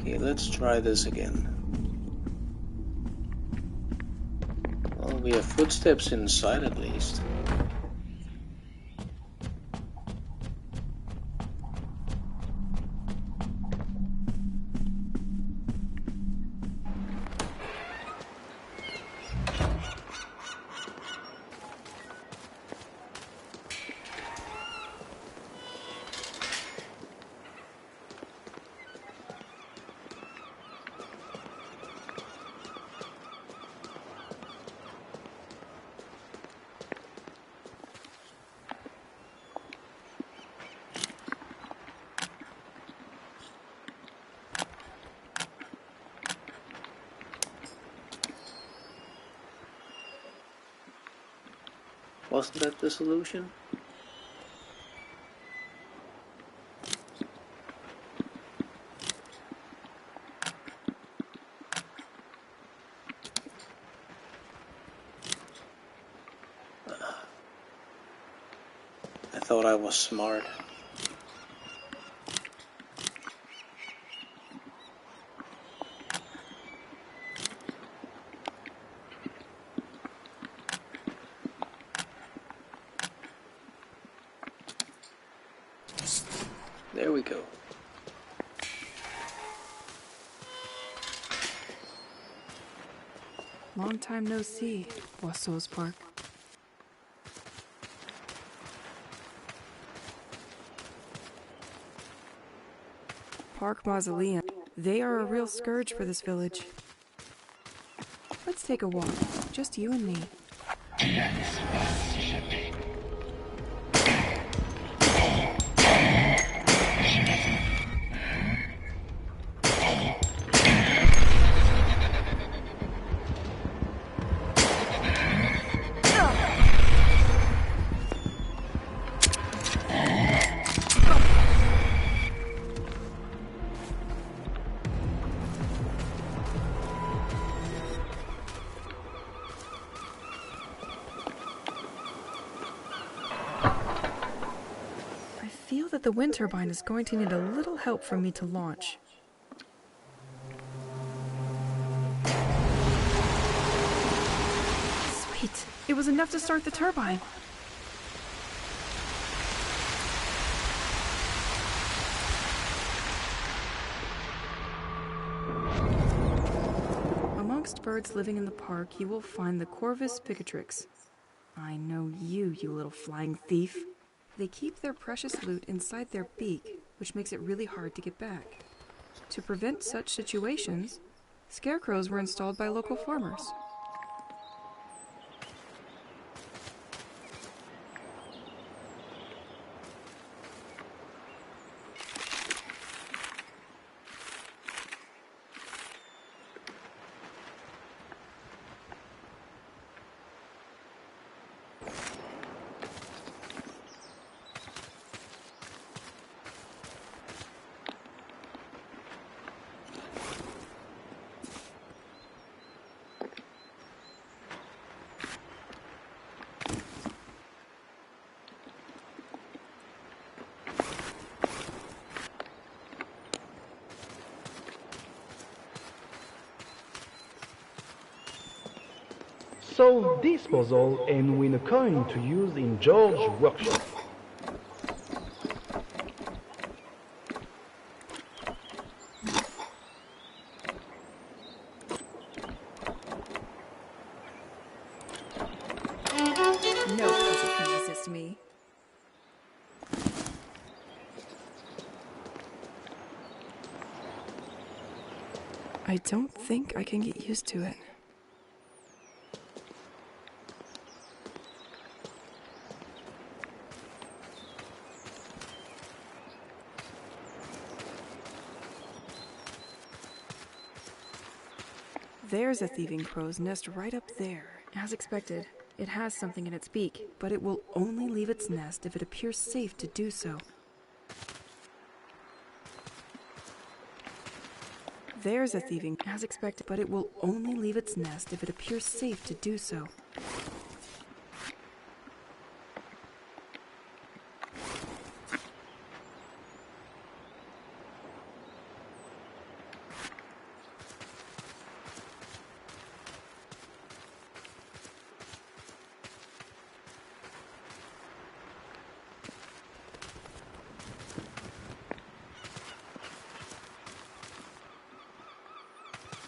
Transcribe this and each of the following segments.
Okay, let's try this again. Well, we have footsteps inside at least. Wasn't that the solution? I thought I was smart. There we go. Long time no see, Boisseau's Park. Park Mausoleum. They are a real scourge for this village. Let's take a walk, just you and me. I feel that the wind turbine is going to need a little help from me to launch. Sweet! It was enough to start the turbine. Amongst birds living in the park, you will find the Corvus picatrix. I know you, you little flying thief. They keep their precious loot inside their beak, which makes it really hard to get back. To prevent such situations, scarecrows were installed by local farmers. Solve this puzzle and win a coin to use in George's workshop. No puzzle can resist me. I don't think I can get used to it. There's a thieving crow's nest right up there. As expected, it has something in its beak, but it will only leave its nest if it appears safe to do so. There's a thieving, as expected, but it will only leave its nest if it appears safe to do so.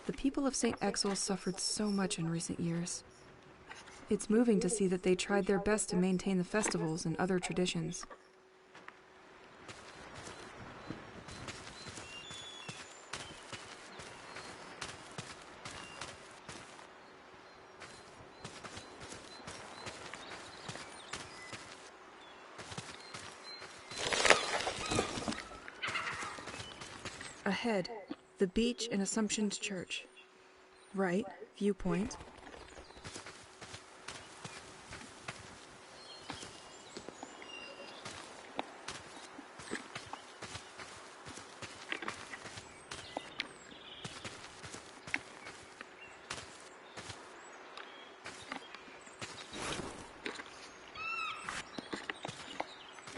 The people of St. Exil suffered so much in recent years. It's moving to see that they tried their best to maintain the festivals and other traditions. Ahead, the beach and Assumption's Church. Right, viewpoint.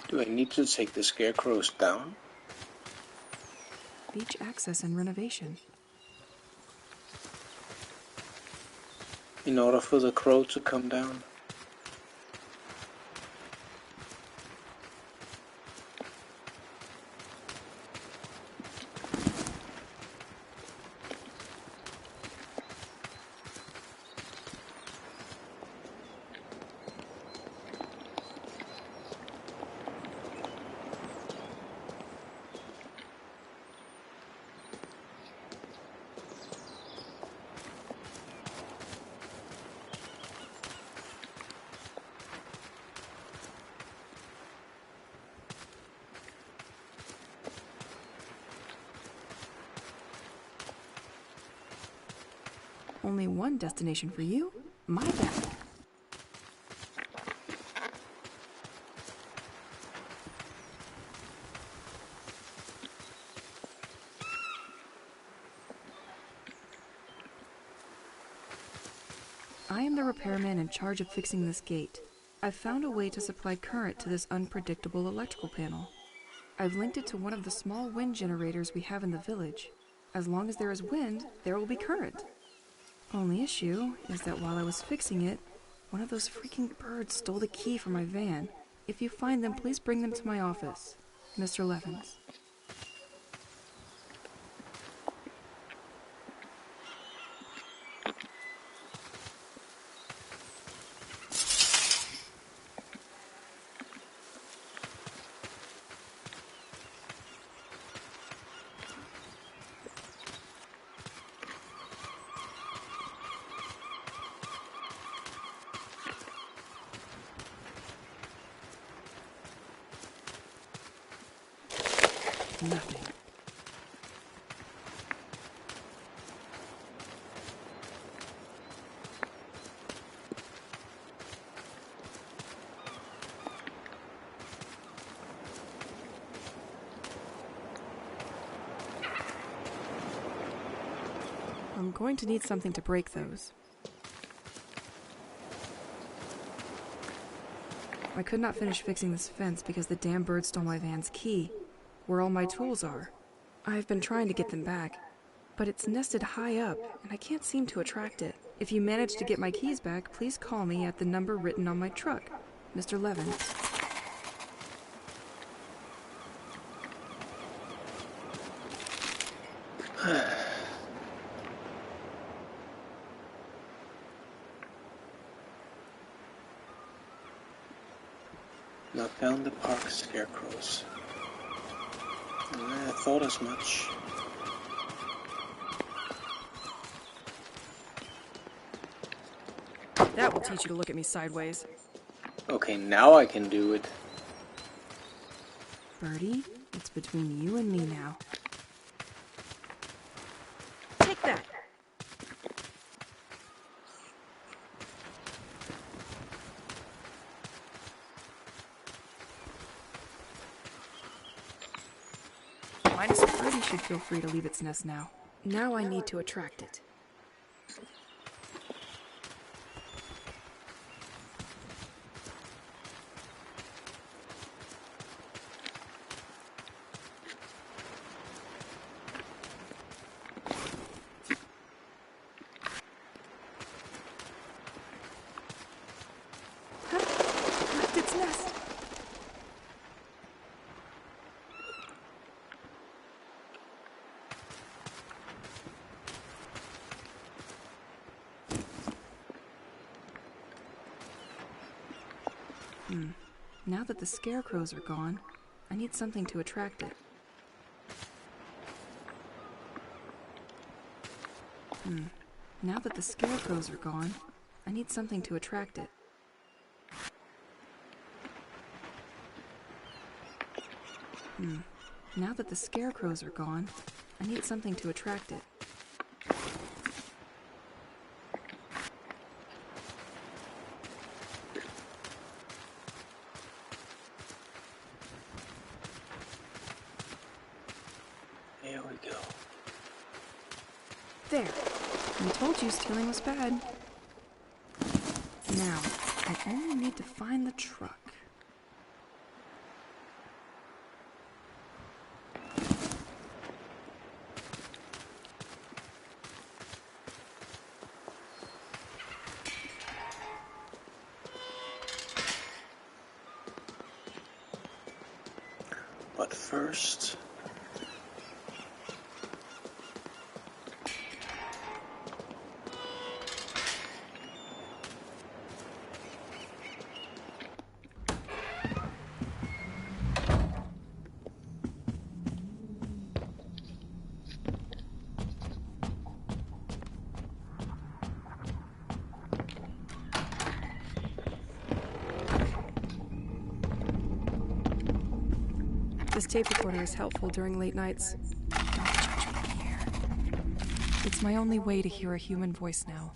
Do I need to take the scarecrows down? Beach access and renovation. In order for the crow to come down? Only one destination for you? My bad. I am the repairman in charge of fixing this gate. I've found a way to supply current to this unpredictable electrical panel. I've linked it to one of the small wind generators we have in the village. As long as there is wind, there will be current. Only issue is that while I was fixing it, one of those freaking birds stole the key from my van. If you find them, please bring them to my office. Mr. Levins. Nothing. I'm going to need something to break those. I could not finish fixing this fence because the damn bird stole my van's key, where all my tools are. I've been trying to get them back, but it's nested high up, and I can't seem to attract it. If you manage to get my keys back, please call me at the number written on my truck, Mr. Levins. Knock down the park scarecrows. I thought as much. That will teach you to look at me sideways. Okay, now I can do it. Birdie, it's between you and me now. Take that! Birdie should feel free to leave its nest now. Now I need to attract it. Left its nest. Now that the scarecrows are gone, I need something to attract it. Now that the scarecrows are gone, I need something to attract it. Now that the scarecrows are gone, I need something to attract it. Here we go. There. I told you stealing was bad. Now, I only need to find the truck. But first... This tape recorder is helpful during late nights. Don't touch me here. It's my only way to hear a human voice now.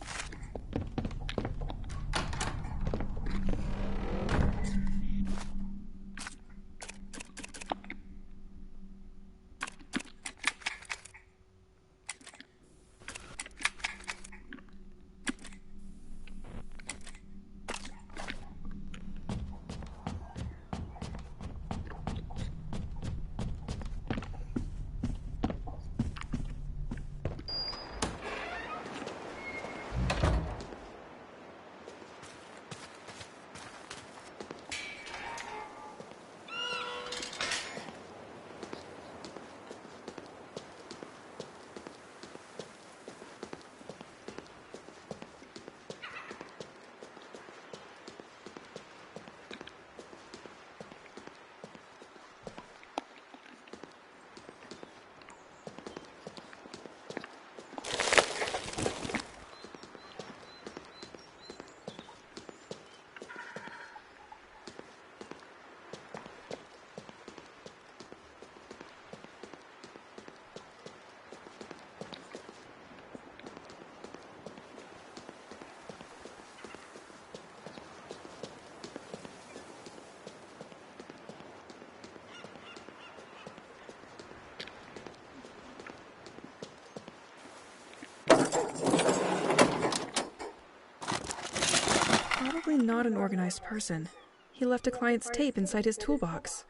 Probably not an organized person. He left a client's tape inside his toolbox.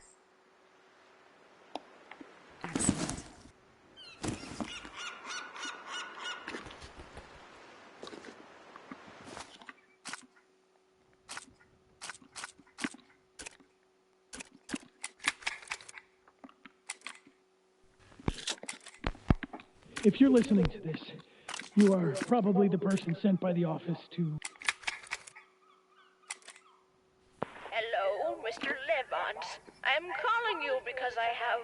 Excellent. If you're listening to this, you are probably the person sent by the office to... Hello, Mr. Levant. I'm calling you because I have,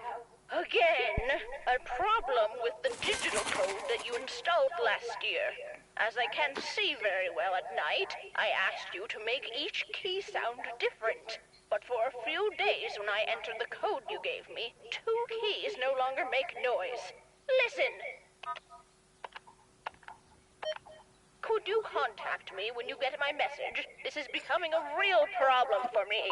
again, a problem with the digital code that you installed last year. As I can't see very well at night, I asked you to make each key sound different. But for a few days when I entered the code you gave me, 2 keys no longer make noise. Listen! Could you contact me when you get my message? This is becoming a real problem for me.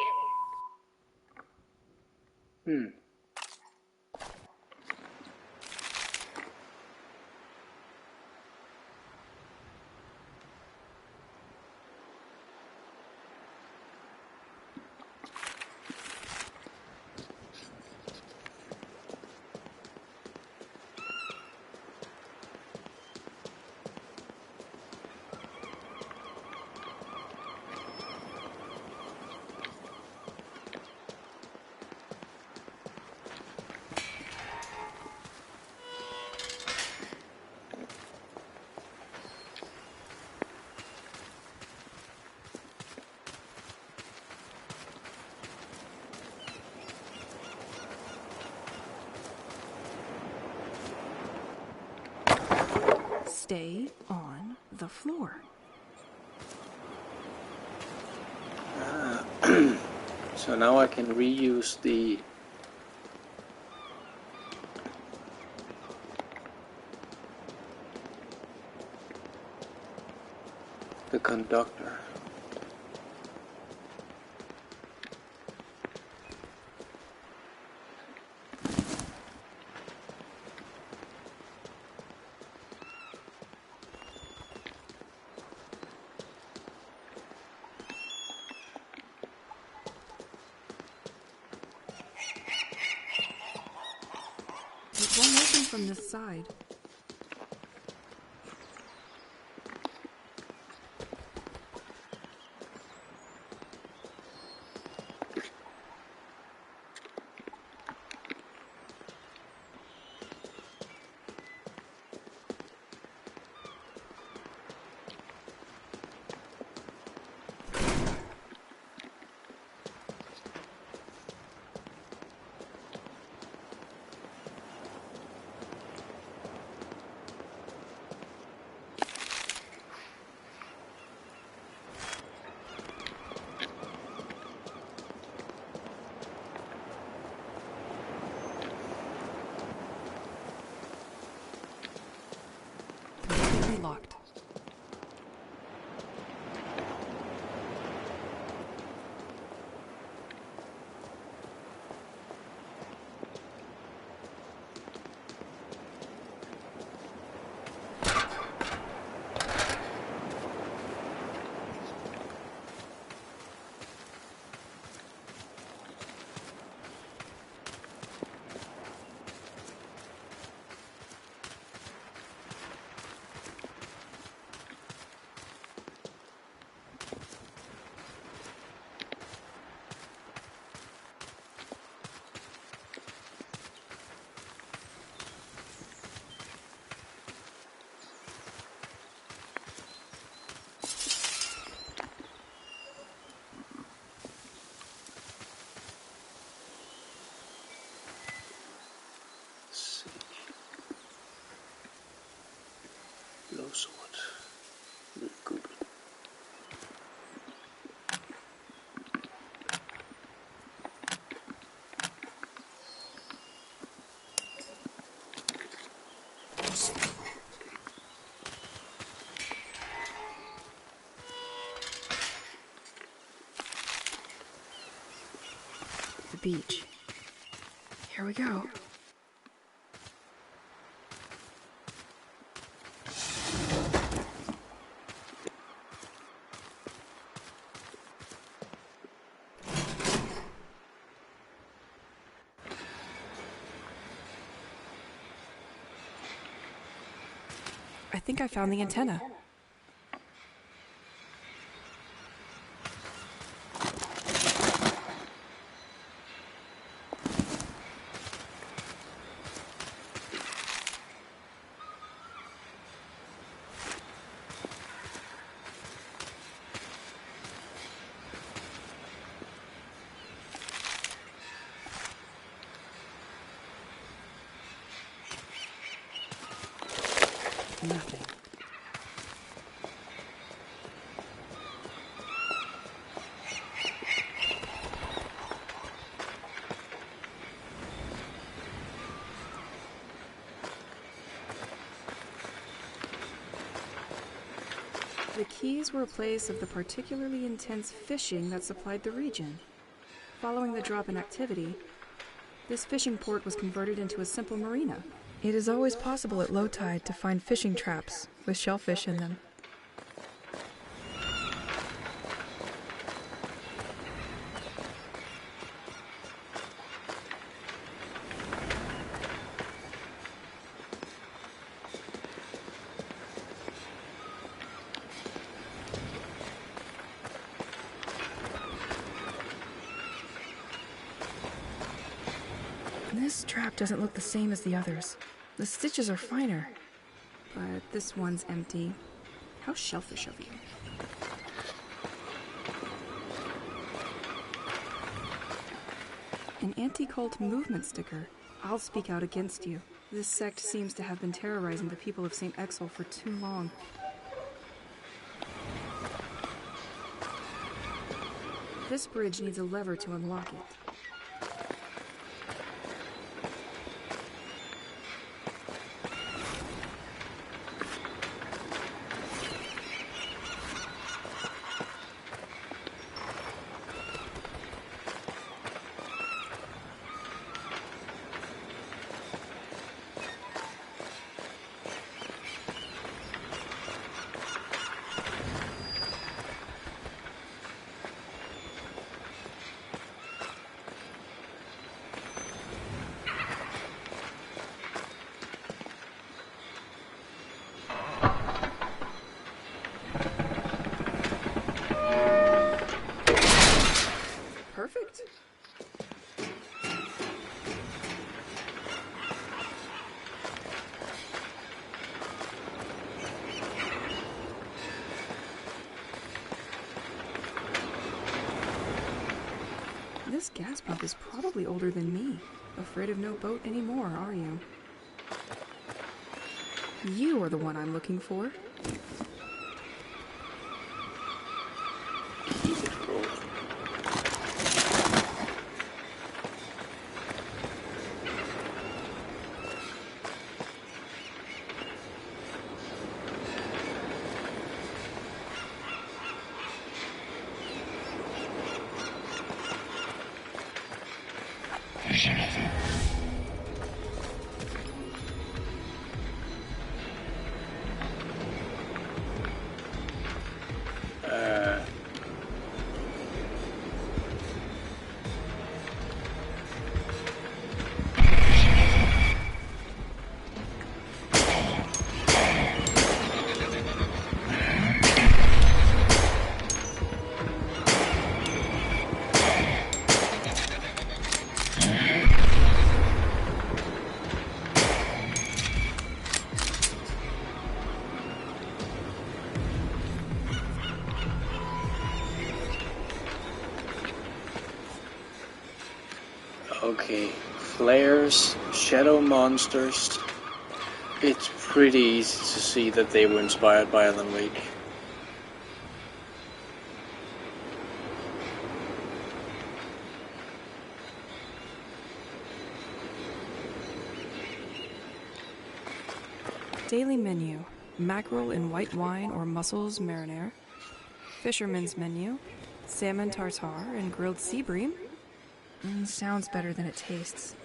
stay on the floor. So now I can reuse the conductor. It won't open from this side. Locked. Låsord. Gubben. The beach. Here we go. I think I found the antenna. Nothing. The Keys were a place of the particularly intense fishing that supplied the region. Following the drop in activity, this fishing port was converted into a simple marina. It is always possible at low tide to find fishing traps with shellfish in them. This trap doesn't look the same as the others. The stitches are finer. But this one's empty. How shellfish of you. An anti-cult movement sticker. I'll speak out against you. This sect seems to have been terrorizing the people of St. Exel for too long. This bridge needs a lever to unlock it. Perfect. This gas pump is probably older than me. Afraid of no boat anymore, are you? You are the one I'm looking for. Keep it cold. Okay, flares, shadow monsters. It's pretty easy to see that they were inspired by Alan Wake. Daily menu. Mackerel in white wine or mussels marinara. Fisherman's menu. Salmon tartare and grilled sea bream. Sounds better than it tastes.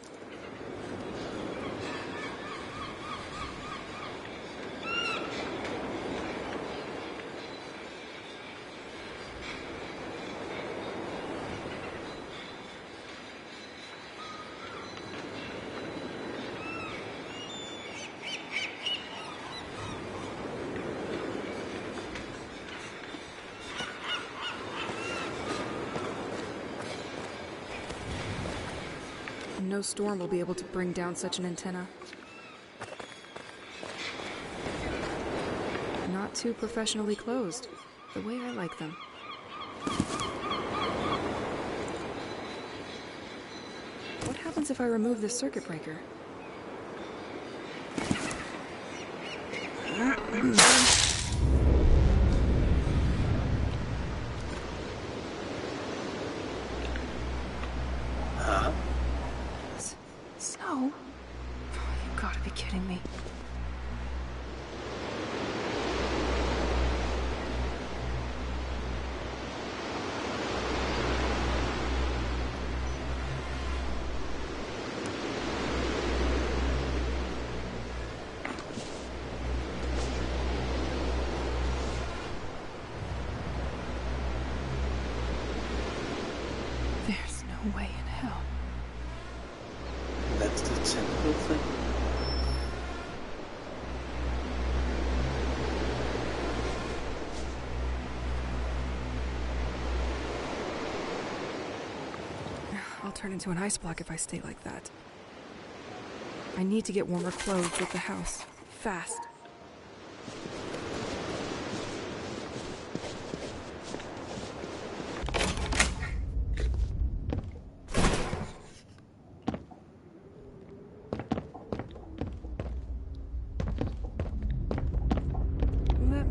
No storm will be able to bring down such an antenna. Not too professionally closed, the way I like them. What happens if I remove this circuit breaker? Snow? You gotta be kidding me. There's no way in hell. That's the technical thing. I'll turn into an ice block if I stay like that. I need to get warmer clothes at the house. Fast.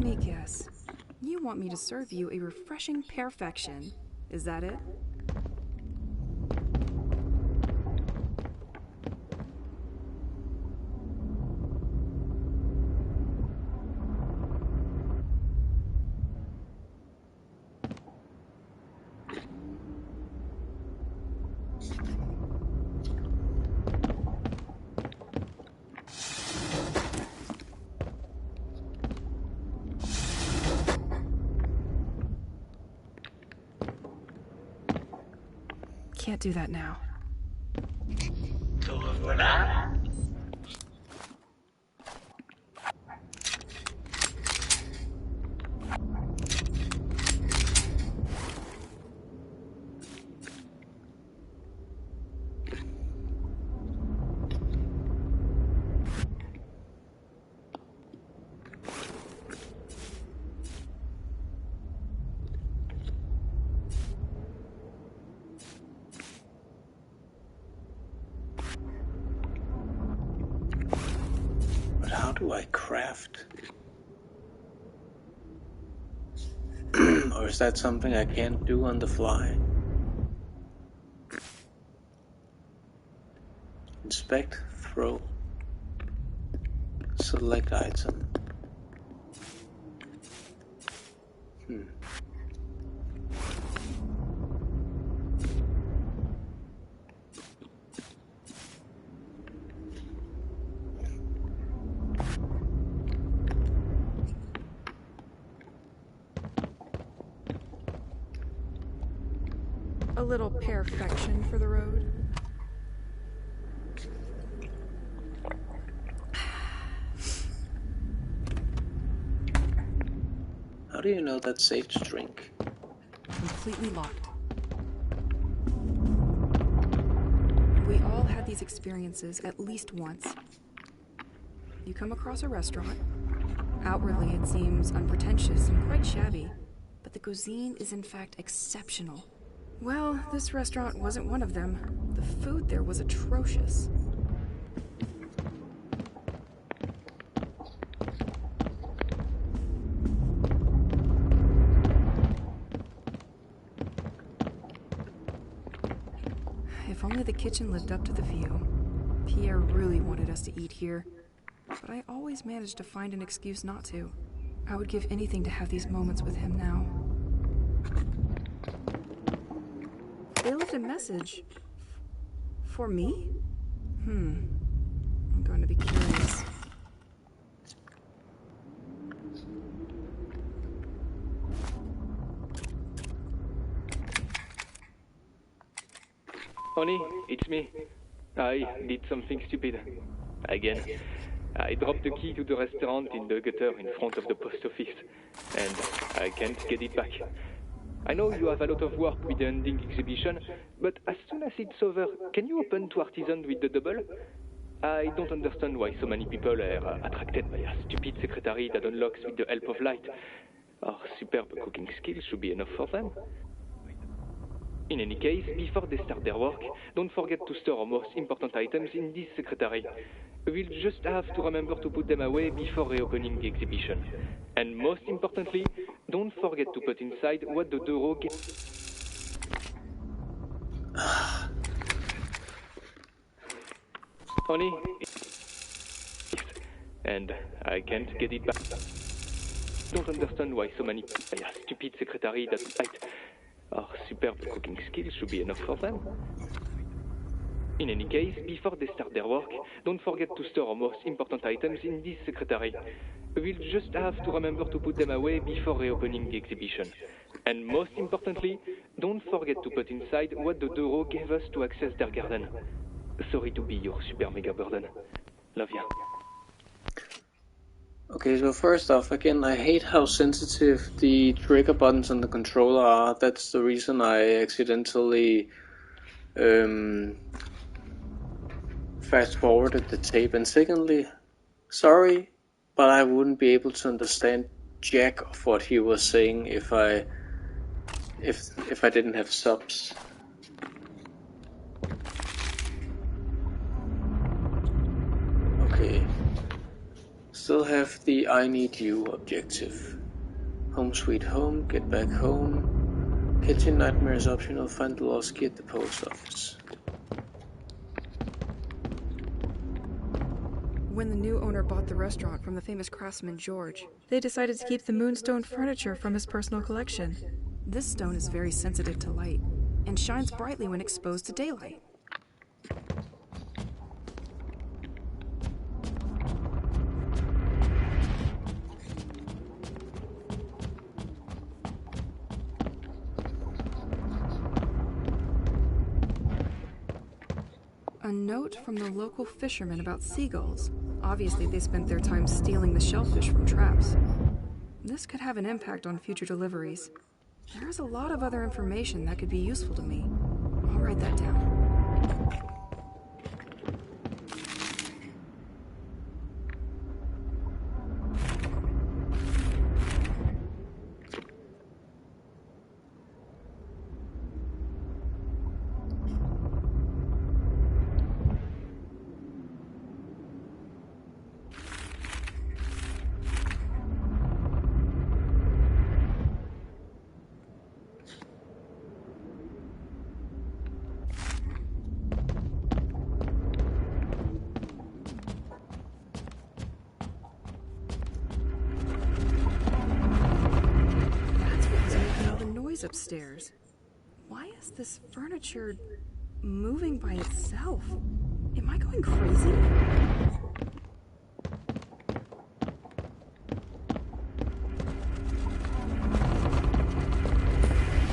me guess. You want me to serve you a refreshing perfection. Is that it? Can't do that now. How do I craft? Or is that something I can't do on the fly? Inspect, throw, select item. A little perfection for the road. How do you know that's safe to drink? Completely locked. We all had these experiences at least once. You come across a restaurant. Outwardly, it seems unpretentious and quite shabby, but the cuisine is in fact exceptional. Well, this restaurant wasn't one of them. The food there was atrocious. If only the kitchen lived up to the view. Pierre really wanted us to eat here, but I always managed to find an excuse not to. I would give anything to have these moments with him now. They left a message. For me? I'm going to be curious. Honey, it's me. I did something stupid. Again. I dropped the key to the restaurant in the gutter in front of the post office, and I can't get it back. I know you have a lot of work with the ending exhibition, but as soon as it's over, can you open to Artisan with the double? I don't understand why so many people are attracted by a stupid secretary that unlocks with the help of light. Our superb cooking skills should be enough for them. In any case, before they start their work, don't forget to store our most important items in this secretary. We'll just have to remember to put them away before reopening the exhibition. And most importantly, don't forget to put inside what the Duro Honey, and I can't get it back. Don't understand why so many a stupid secretary that our superb cooking skills should be enough for them. In any case, before they start their work, don't forget to store our most important items in this secretary. We'll just have to remember to put them away before reopening the exhibition. And most importantly, don't forget to put inside what the Duro gave us to access their garden. Sorry to be your super mega burden. Love ya. Okay, so first off, again, I hate how sensitive the trigger buttons on the controller are. That's the reason I accidentally fast forwarded the tape. And secondly, sorry, but I wouldn't be able to understand jack of what he was saying if I didn't have subs. Okay. Still have the I need you objective. Home sweet home, get back home. Kitchen nightmare is optional, find the lost key at the post office. When the new owner bought the restaurant from the famous craftsman George, they decided to keep the moonstone furniture from his personal collection. This stone is very sensitive to light and shines brightly when exposed to daylight. A note from the local fishermen about seagulls. Obviously, they spent their time stealing the shellfish from traps. This could have an impact on future deliveries. There's a lot of other information that could be useful to me. I'll write that down. Upstairs. Why is this furniture moving by itself? Am I going crazy?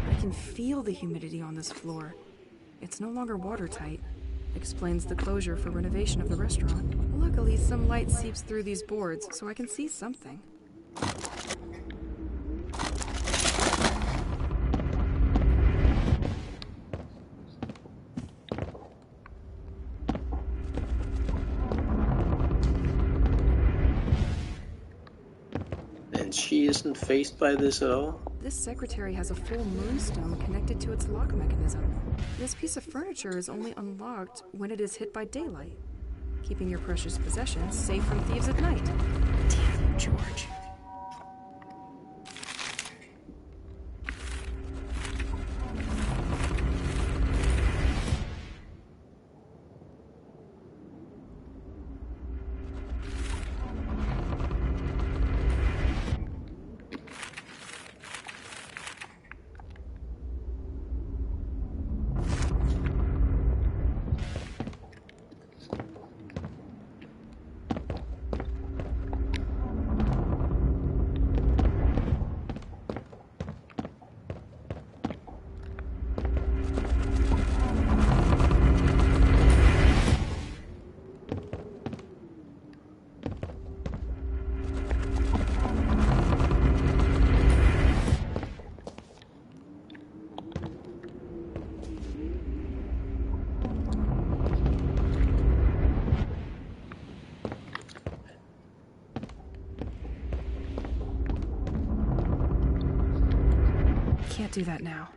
I can feel the humidity on this floor. It's no longer watertight. Explains the closure for renovation of the restaurant. Luckily, some light seeps through these boards, so I can see something. She isn't fazed by this at all? This secretary has a full moonstone connected to its lock mechanism. This piece of furniture is only unlocked when it is hit by daylight, keeping your precious possessions safe from thieves at night. Damn you, George. Can't do that now.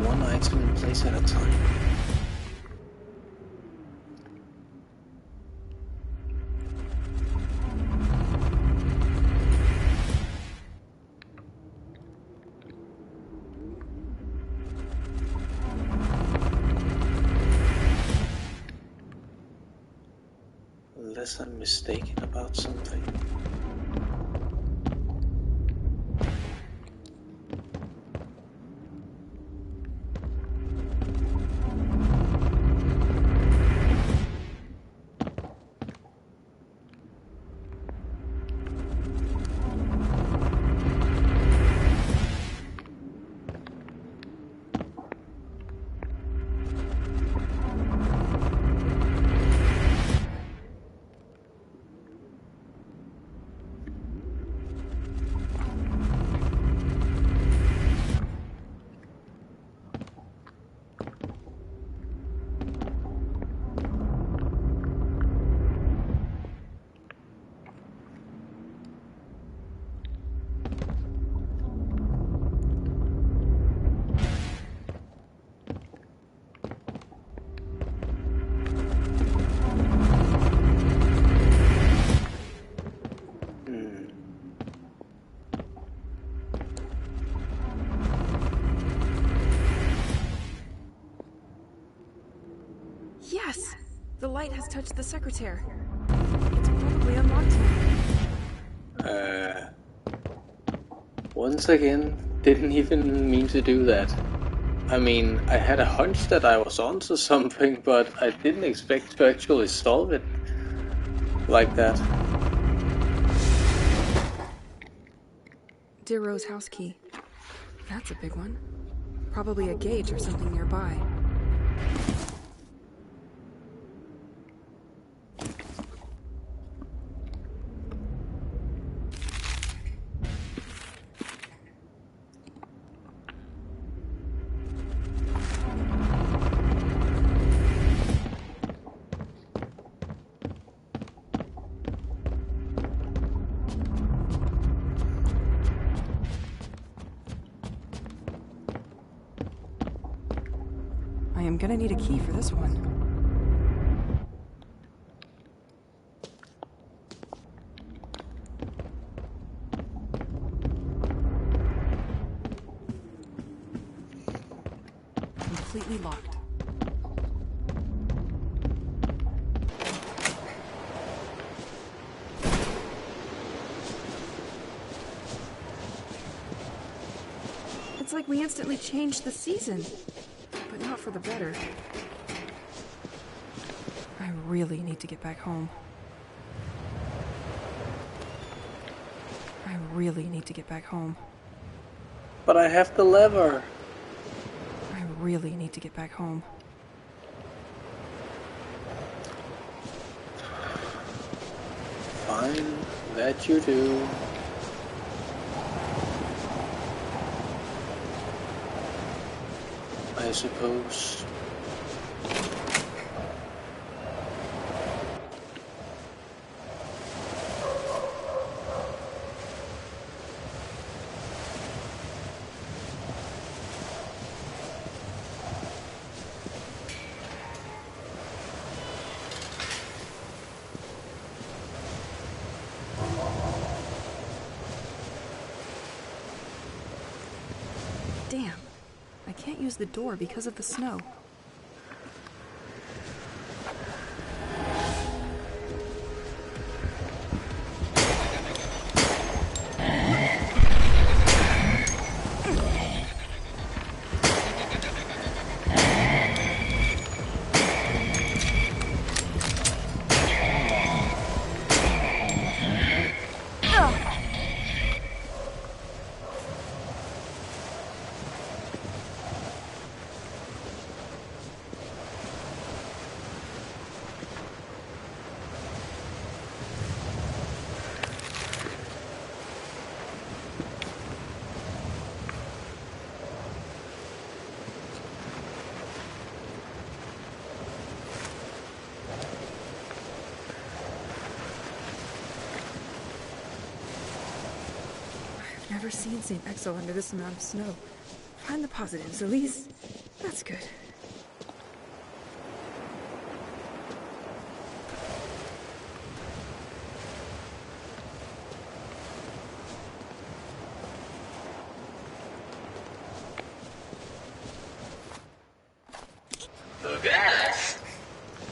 one item in place at a time. Unless I'm mistaken about something. Yes! The light has touched the secretaire. It's probably unlocked now. Once again, didn't even mean to do that. I mean, I had a hunch that I was onto something, but I didn't expect to actually solve it like that. Dear Rose house key. That's a big one. Probably a gauge or something nearby. I am gonna need a key for this one. Completely locked. It's like we instantly changed the season. But not for the better. I really need to get back home. I really need to get back home. But I have the lever. I really need to get back home. Fine, that you do. I suppose. Damn. I can't use the door because of the snow. I've never seen St. Exo under this amount of snow. Find the positives, Elise. That's good.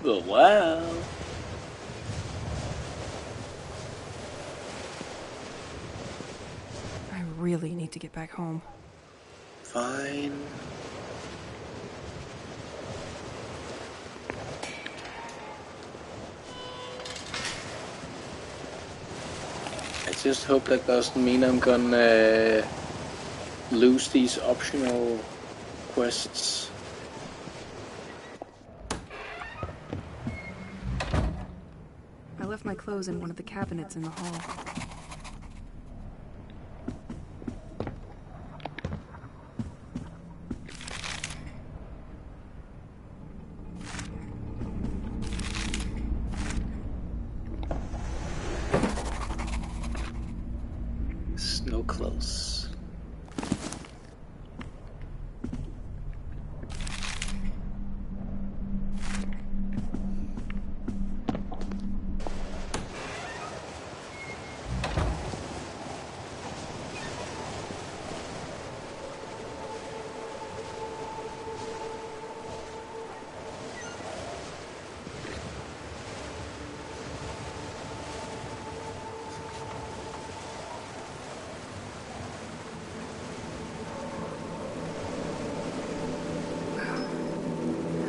Oh, wow. I really need to get back home. Fine. I just hope that doesn't mean I'm gonna lose these optional quests. I left my clothes in one of the cabinets in the hall. No clothes.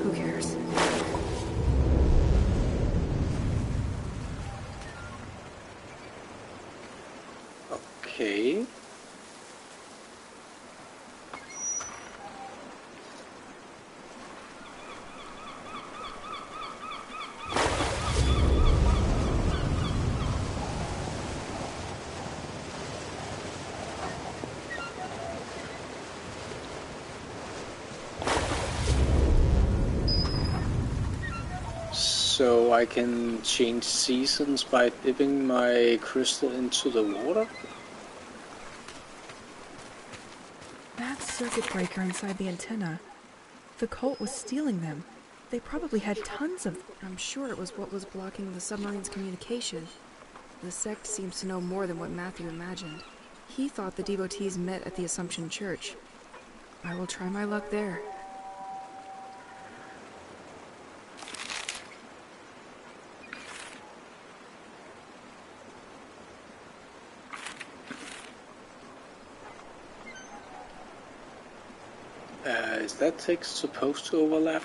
Who cares? Okay. So I can change seasons by dipping my crystal into the water? That circuit breaker inside the antenna. The cult was stealing them. They probably had tons of them. I'm sure it was what was blocking the submarine's communication. The sect seems to know more than what Matthew imagined. He thought the devotees met at the Assumption Church. I will try my luck there. Is that text supposed to overlap?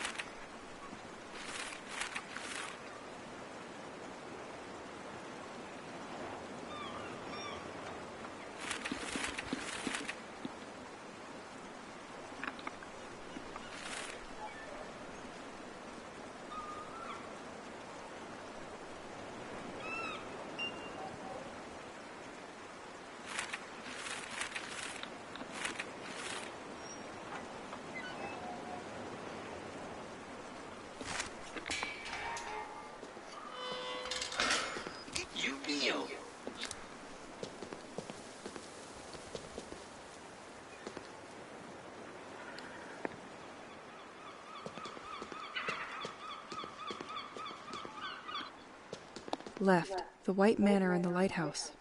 Left, the White Manor and the lighthouse.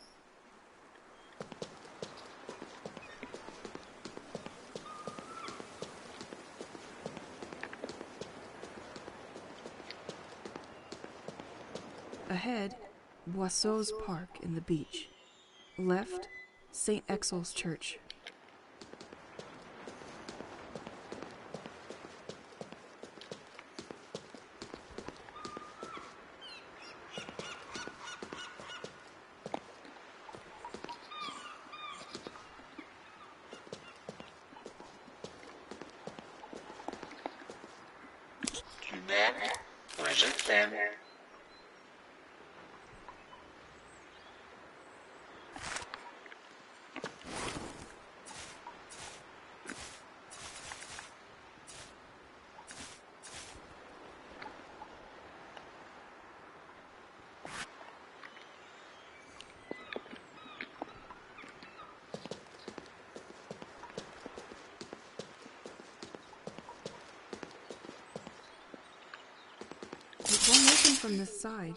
Ahead, Boisseau's Park in the beach. Left, St. Exel's Church. from this side.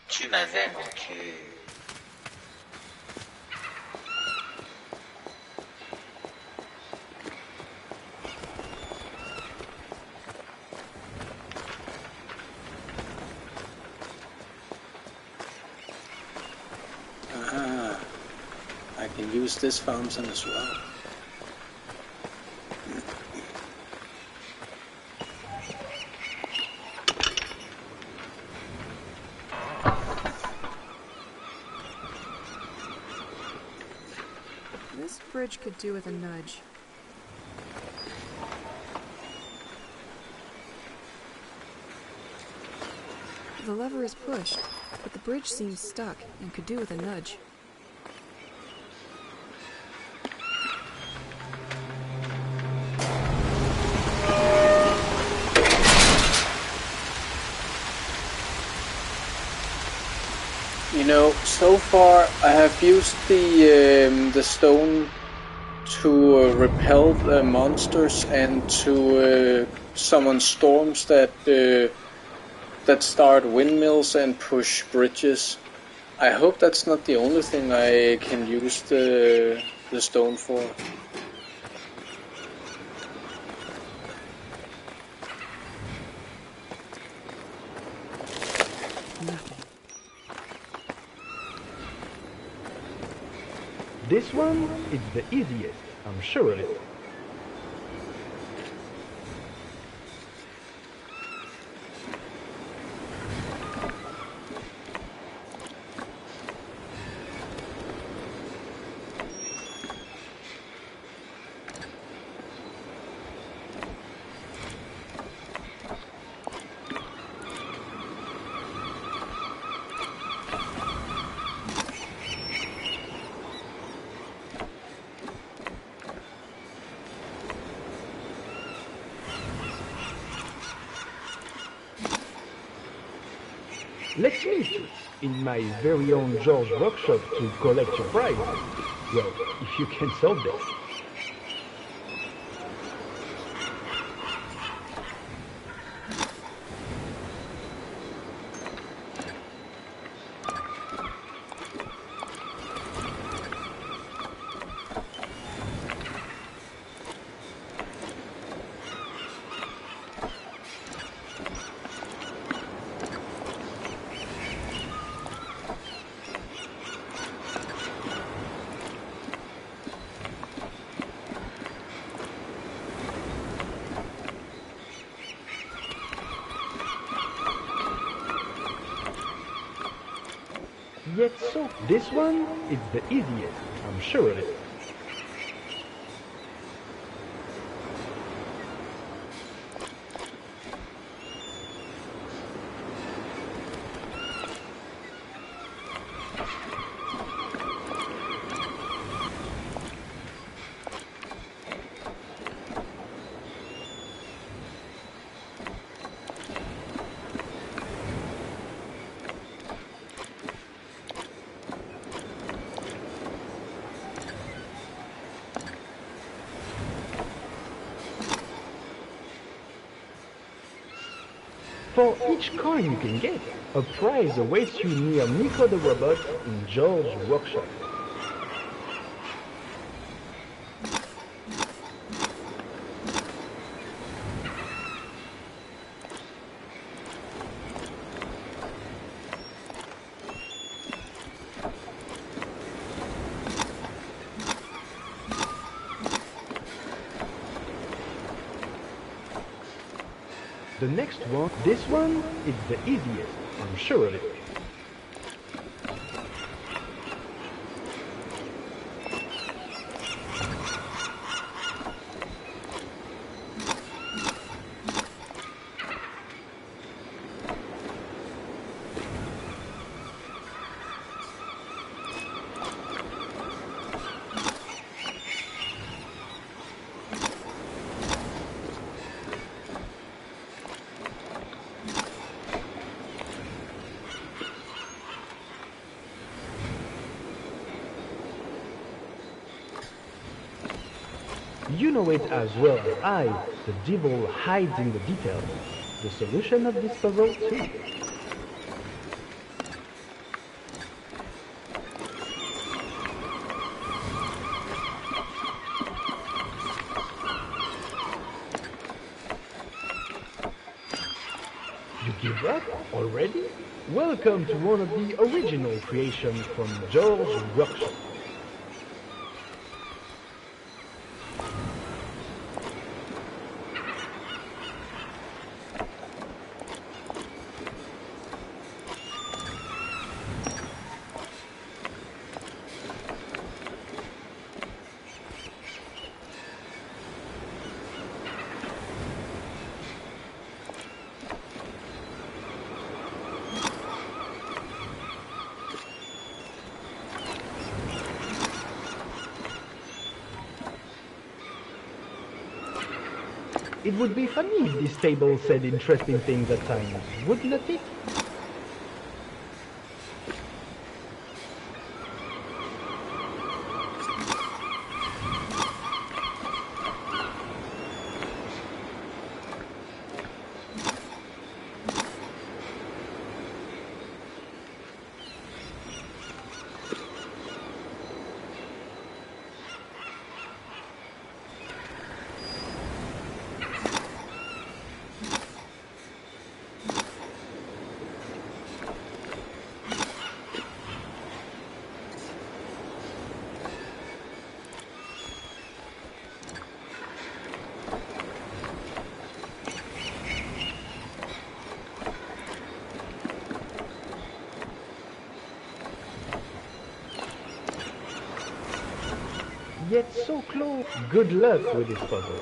Tu m'avais manqué. Aha, I can use this fountain as well. This bridge could do with a nudge. The lever is pushed, but the bridge seems stuck and could do with a nudge. You know, so far I have used the stone to repel the monsters and to summon storms that start windmills and push bridges. I hope that's not the only thing I can use the stone for. This one is the easiest, I'm sure of it. Let's meet in my very own George workshop to collect your prize. Well, if you can solve this. Yet so, this one is the easiest, I'm sure of it. For each coin you can get, a prize awaits you near Nico the Robot in George's workshop. The next one, this one, is the easiest, I'm sure of it. You know it as well as I, the devil hides in the details. The solution of this puzzle too. You give up already? Welcome to one of the original creations from George's workshop. It would be funny if this table said interesting things at times, wouldn't it? Yet so close. Good luck with this puzzle.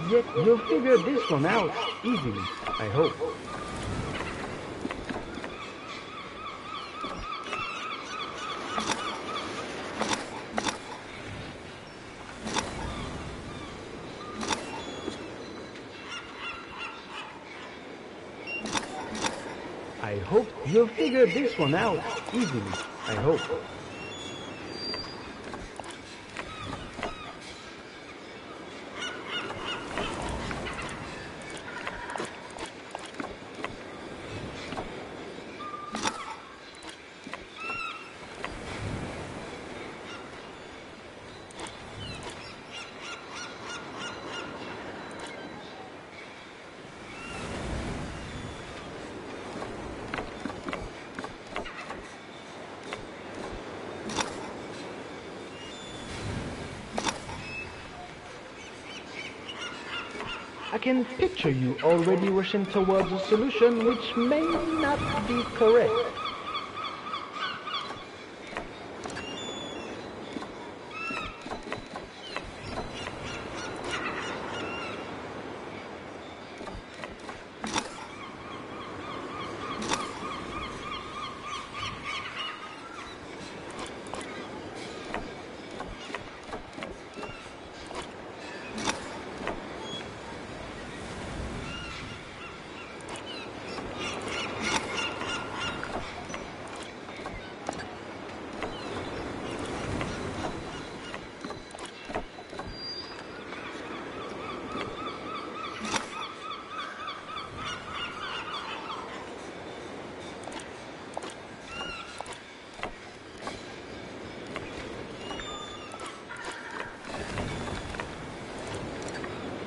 Yet you'll figure this one out easily, I hope. I hope you'll figure this one out easily, I hope. I can picture you already rushing towards a solution which may not be correct.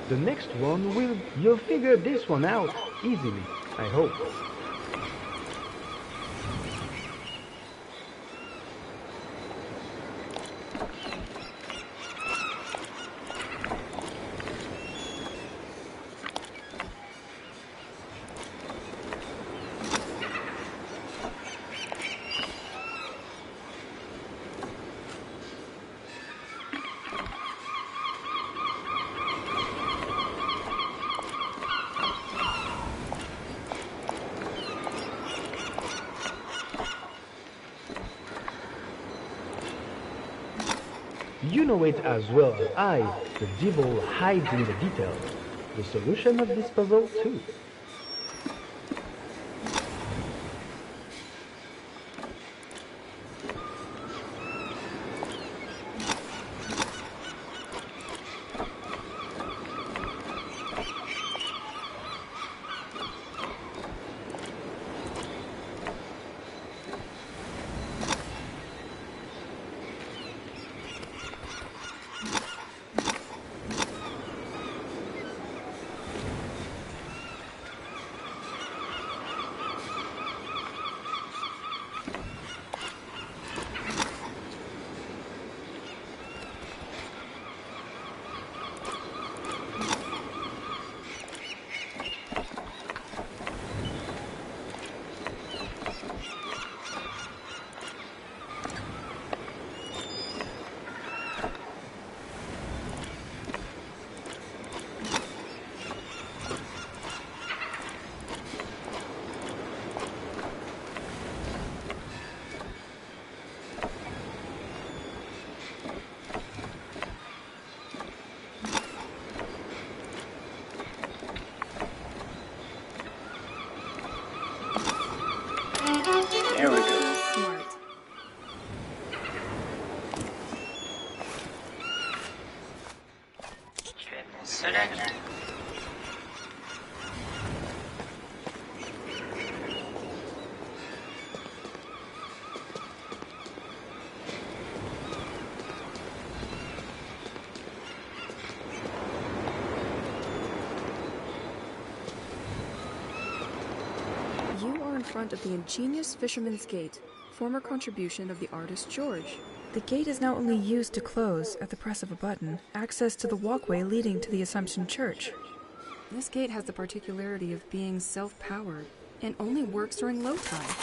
The next one you'll figure this one out easily, I hope. You know it as well as I, the devil hides in the details. The solution of this puzzle too. There we go. Smart. Tu es mon seul ami. You are in front of the ingenious Fisherman's Gate, former contribution of the artist George. The gate is now only used to close, at the press of a button, access to the walkway leading to the Assumption Church. This gate has the particularity of being self-powered and only works during low tide.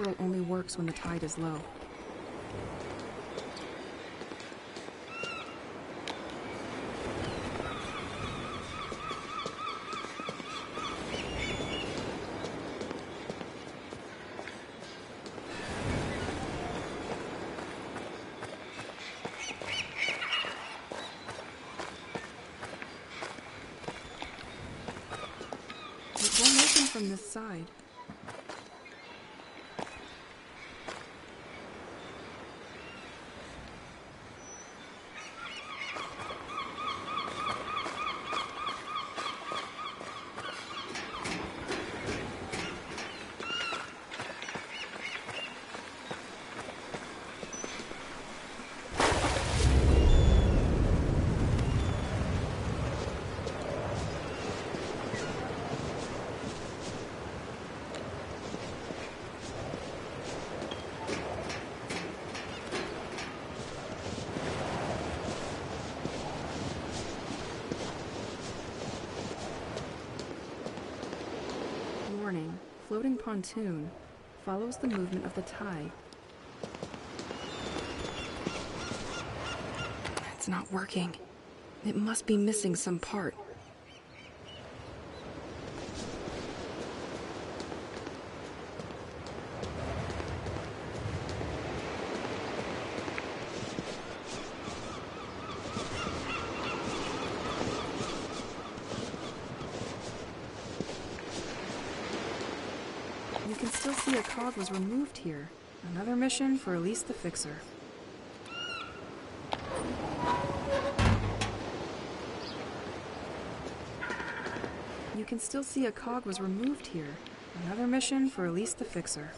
portal only works when the tide is low. It won't open from this side. Warning, floating pontoon follows the movement of the tide. It's not working. It must be missing some part. You can still see a cog was removed here. Another mission for Elise the Fixer. You can still see a cog was removed here. Another mission for Elise the Fixer.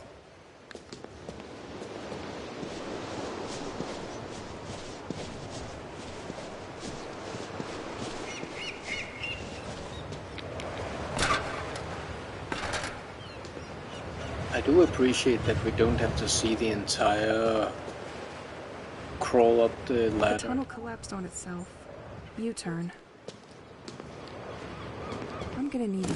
I do appreciate that we don't have to see the entire crawl up the The ladder. tunnel collapsed on itself. U-turn. I'm gonna need you.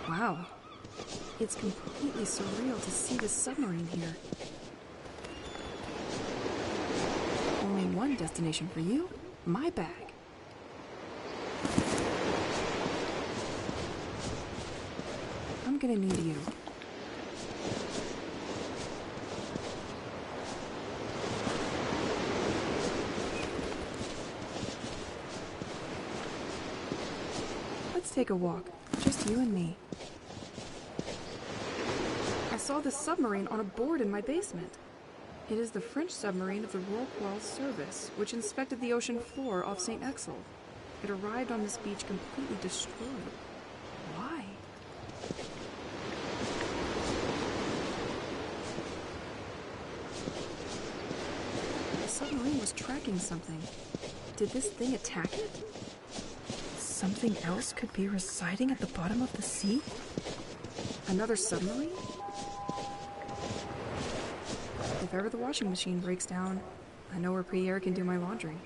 Wow. It's completely surreal to see this submarine here. Only one destination for you, my bag. I'm gonna need you. Let's take a walk, just you and me. I saw this submarine on a board in my basement. It is the French submarine of the Royal Croix Service, which inspected the ocean floor off St. Exel. It arrived on this beach completely destroyed. Why? The submarine was tracking something. Did this thing attack it? Something else could be residing at the bottom of the sea? Another submarine? If ever the washing machine breaks down, I know where Pierre can do my laundry.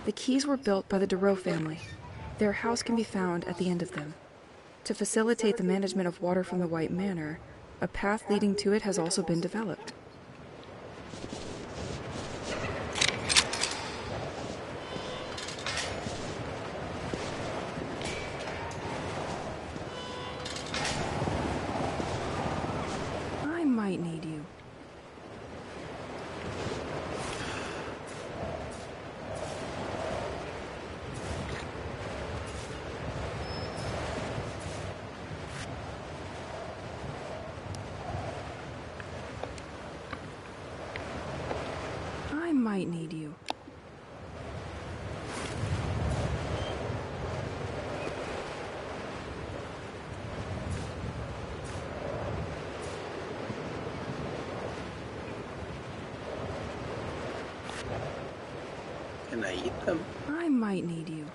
The keys were built by the Dureau family. Their house can be found at the end of them. To facilitate the management of water from the White Manor, a path leading to it has also been developed. I might need you. I might need you. Can I eat them? I might need you.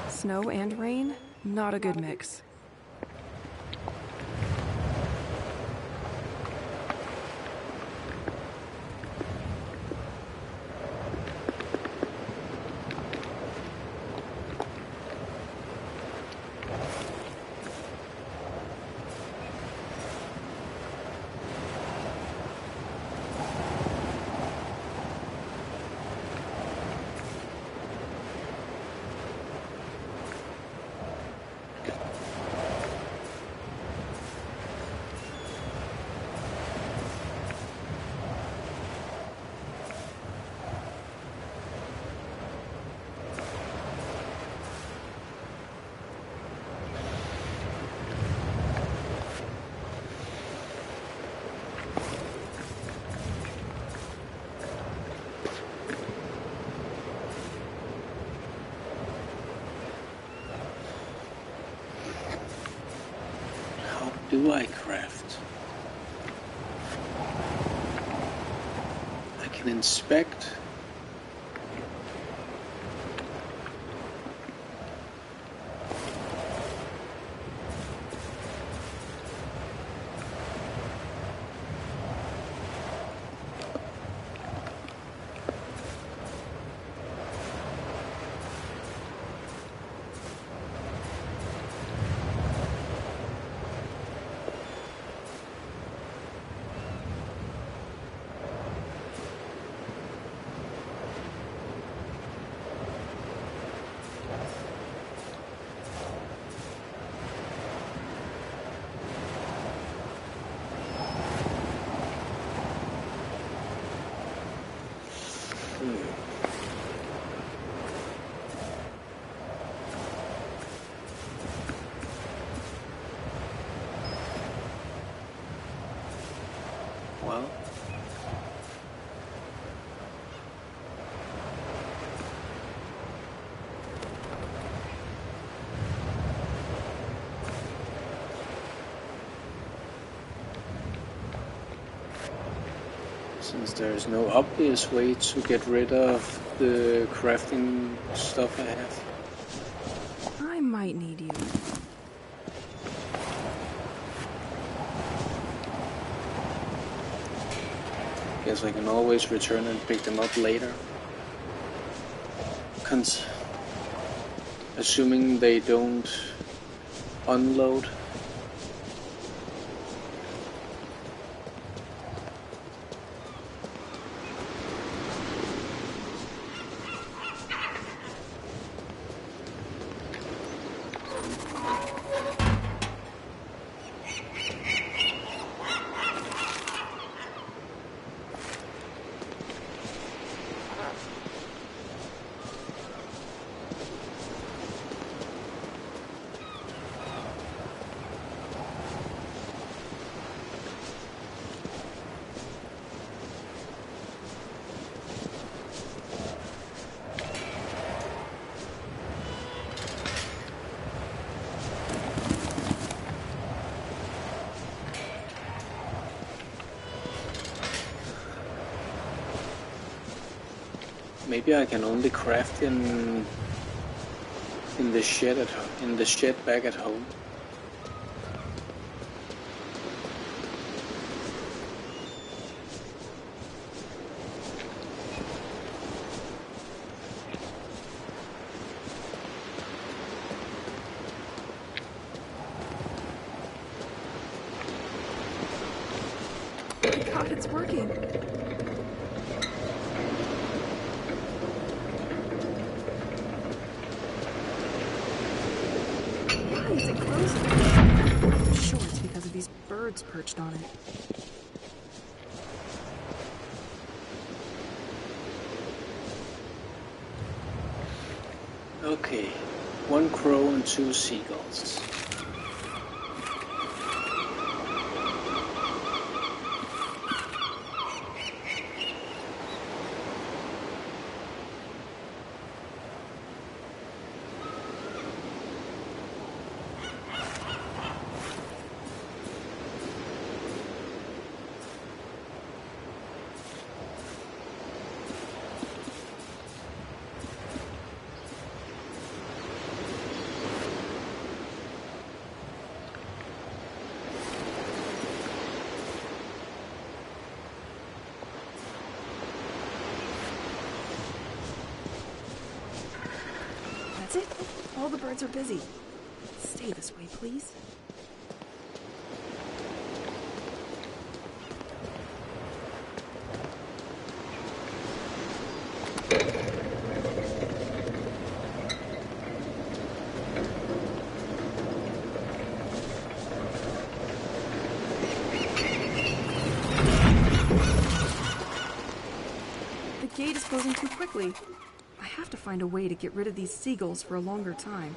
Snow and rain? Not a good mix. Do I craft? I can inspect. Well, since there is no obvious way to get rid of the crafting stuff I have. I might need you. Guess I can always return and pick them up later. Assuming they don't unload. Maybe I can only craft in the shed in the shed back at home. God, it's working. Why is it closing? I'm sure it's because of these birds perched on it. Okay, 1 crow and 2 seagulls. That's it. All the birds are busy. Stay this way, please. The gate is closing too quickly. I have to find a way to get rid of these seagulls for a longer time.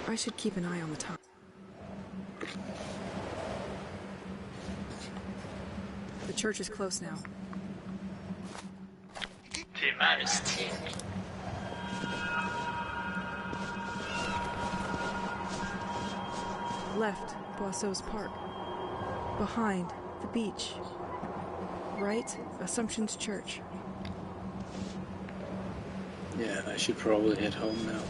I should keep an eye on the time. The church is close now. T'es mal, Steve. Left, Boisseau's Park. Behind, the beach. Right, Assumption's Church. Yeah, I should probably head home now.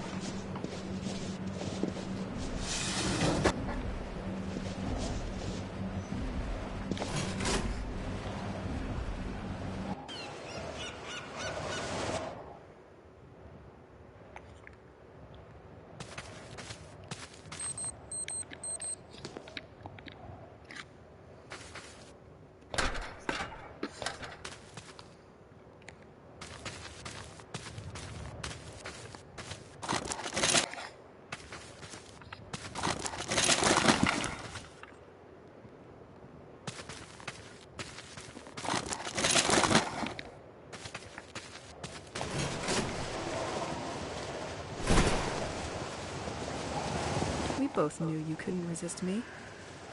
We both knew you couldn't resist me.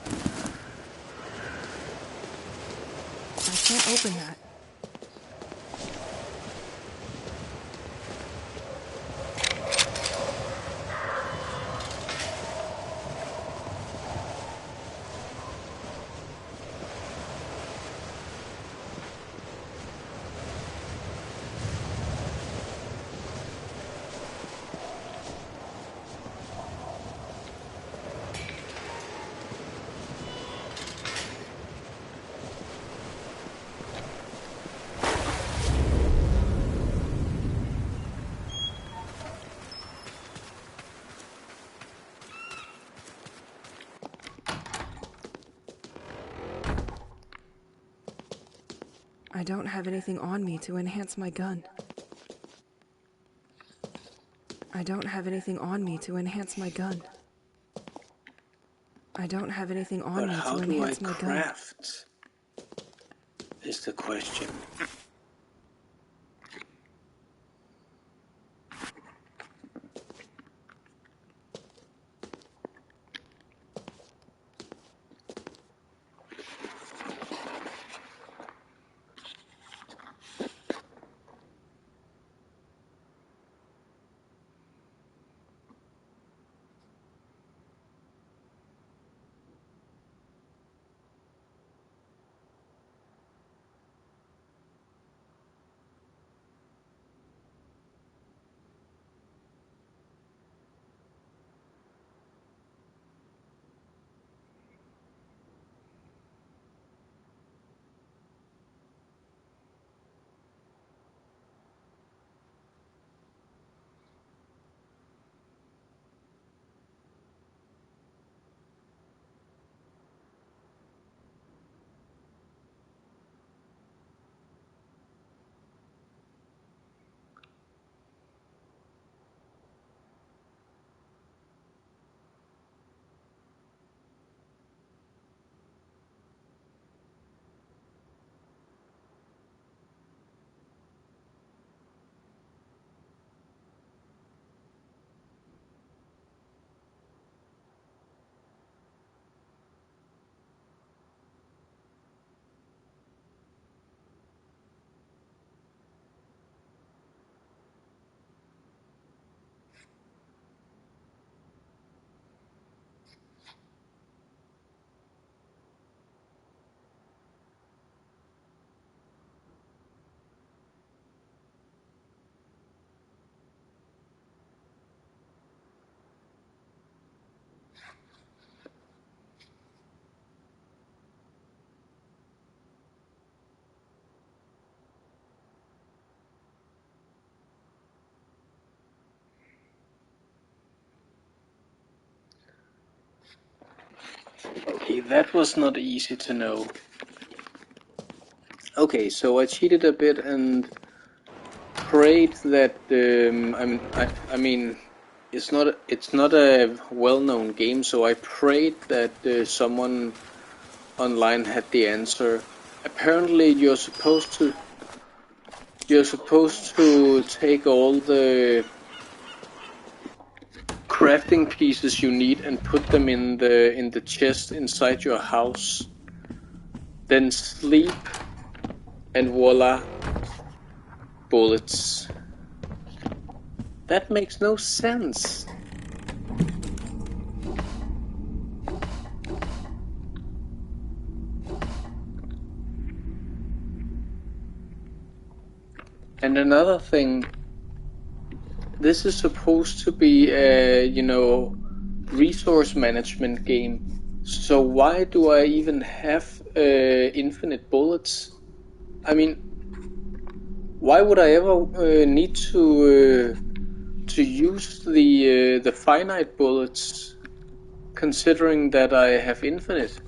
I can't open that. don't have anything on me to enhance my gun. I don't have anything on me to enhance my gun. I don't have anything on But me how to do I enhance my gun. craft? Is the question. Okay, that was not easy to know. Okay, so I cheated a bit and prayed that I mean it's not a well-known game, so I prayed that someone online had the answer. Apparently, you're supposed to take all the crafting pieces you need and put them in the chest inside your house. Then sleep, and voila, bullets. That makes no sense. And another thing, this is supposed to be a, resource management game. So why do I even have infinite bullets? I mean, why would I ever need to use the finite bullets, considering that I have infinite?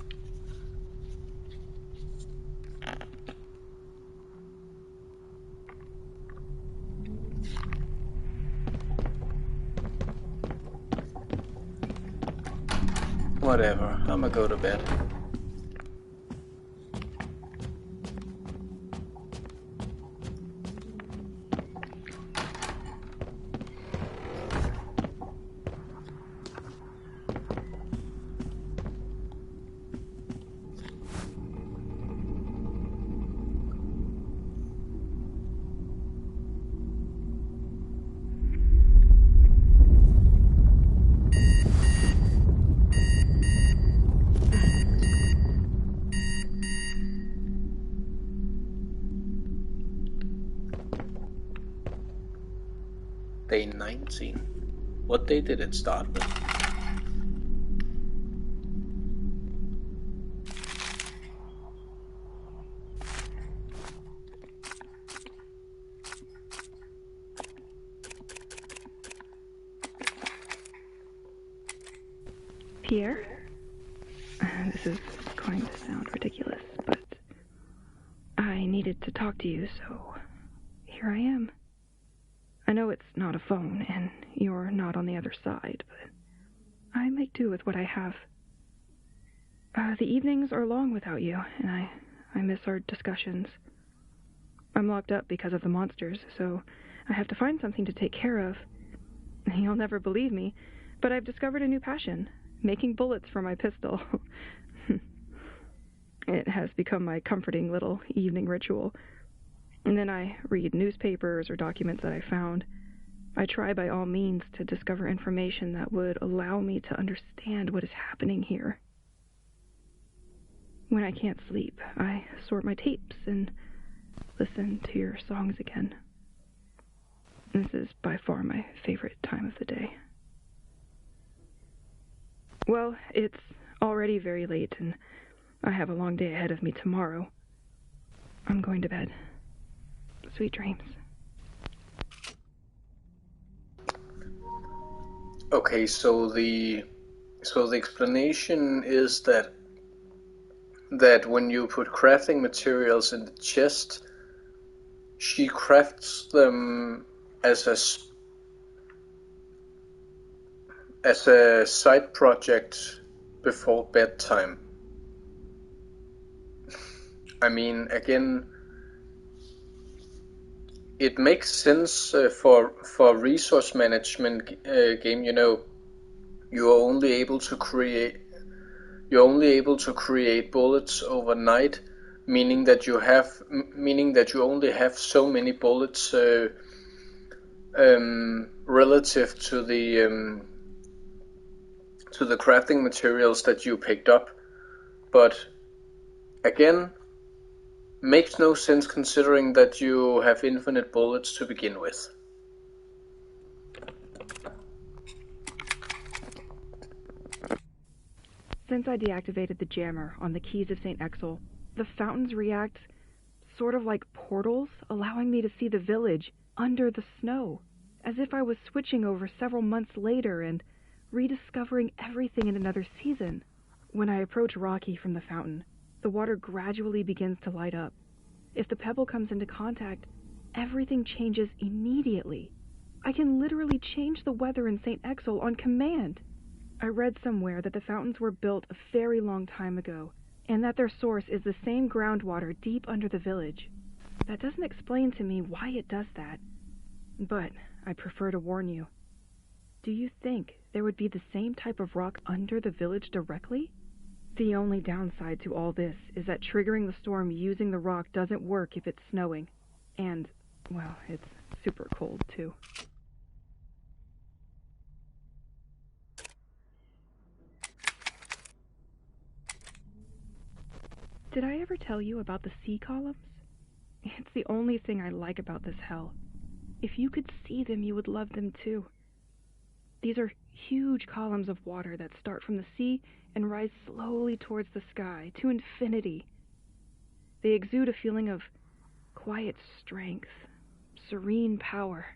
Whatever, I'ma go to bed. Day 19. What day did it start with? Pierre? This is going to sound ridiculous, but I need needed to talk to you, so here I am. I know it's not a phone, and you're not on the other side, but I make do with what I have. The evenings are long without you, and I miss our discussions. I'm locked up because of the monsters, so I have to find something to take care of. You'll never believe me, but I've discovered a new passion, making bullets for my pistol. It has become my comforting little evening ritual. And then I read newspapers or documents that I found. I try by all means to discover information that would allow me to understand what is happening here. When I can't sleep, I sort my tapes and listen to your songs again. This is by far my favorite time of the day. Well, it's already very late, and I have a long day ahead of me tomorrow. I'm going to bed. Sweet dreams. Okay, so the explanation is that when you put crafting materials in the chest, she crafts them as a side project before bedtime. I mean, again, it makes sense for resource management game. You know, you're only able to create bullets overnight, meaning that you only have so many bullets relative to the crafting materials that you picked up. But again, makes no sense considering that you have infinite bullets to begin with. Since I deactivated the jammer on the keys of St. Exel, the fountains react sort of like portals, allowing me to see the village under the snow, as if I was switching over several months later and rediscovering everything in another season. When I approach Rocky from the fountain, the water gradually begins to light up. If the pebble comes into contact, everything changes immediately. I can literally change the weather in St. Exel on command. I read somewhere that the fountains were built a very long time ago, and that their source is the same groundwater deep under the village. That doesn't explain to me why it does that, but I prefer to warn you. Do you think there would be the same type of rock under the village directly? The only downside to all this is that triggering the storm using the rock doesn't work if it's snowing. And, well, it's super cold, too. Did I ever tell you about the sea columns? It's the only thing I like about this hell. If you could see them, you would love them, too. These are huge columns of water that start from the sea and rise slowly towards the sky, to infinity. They exude a feeling of quiet strength, serene power.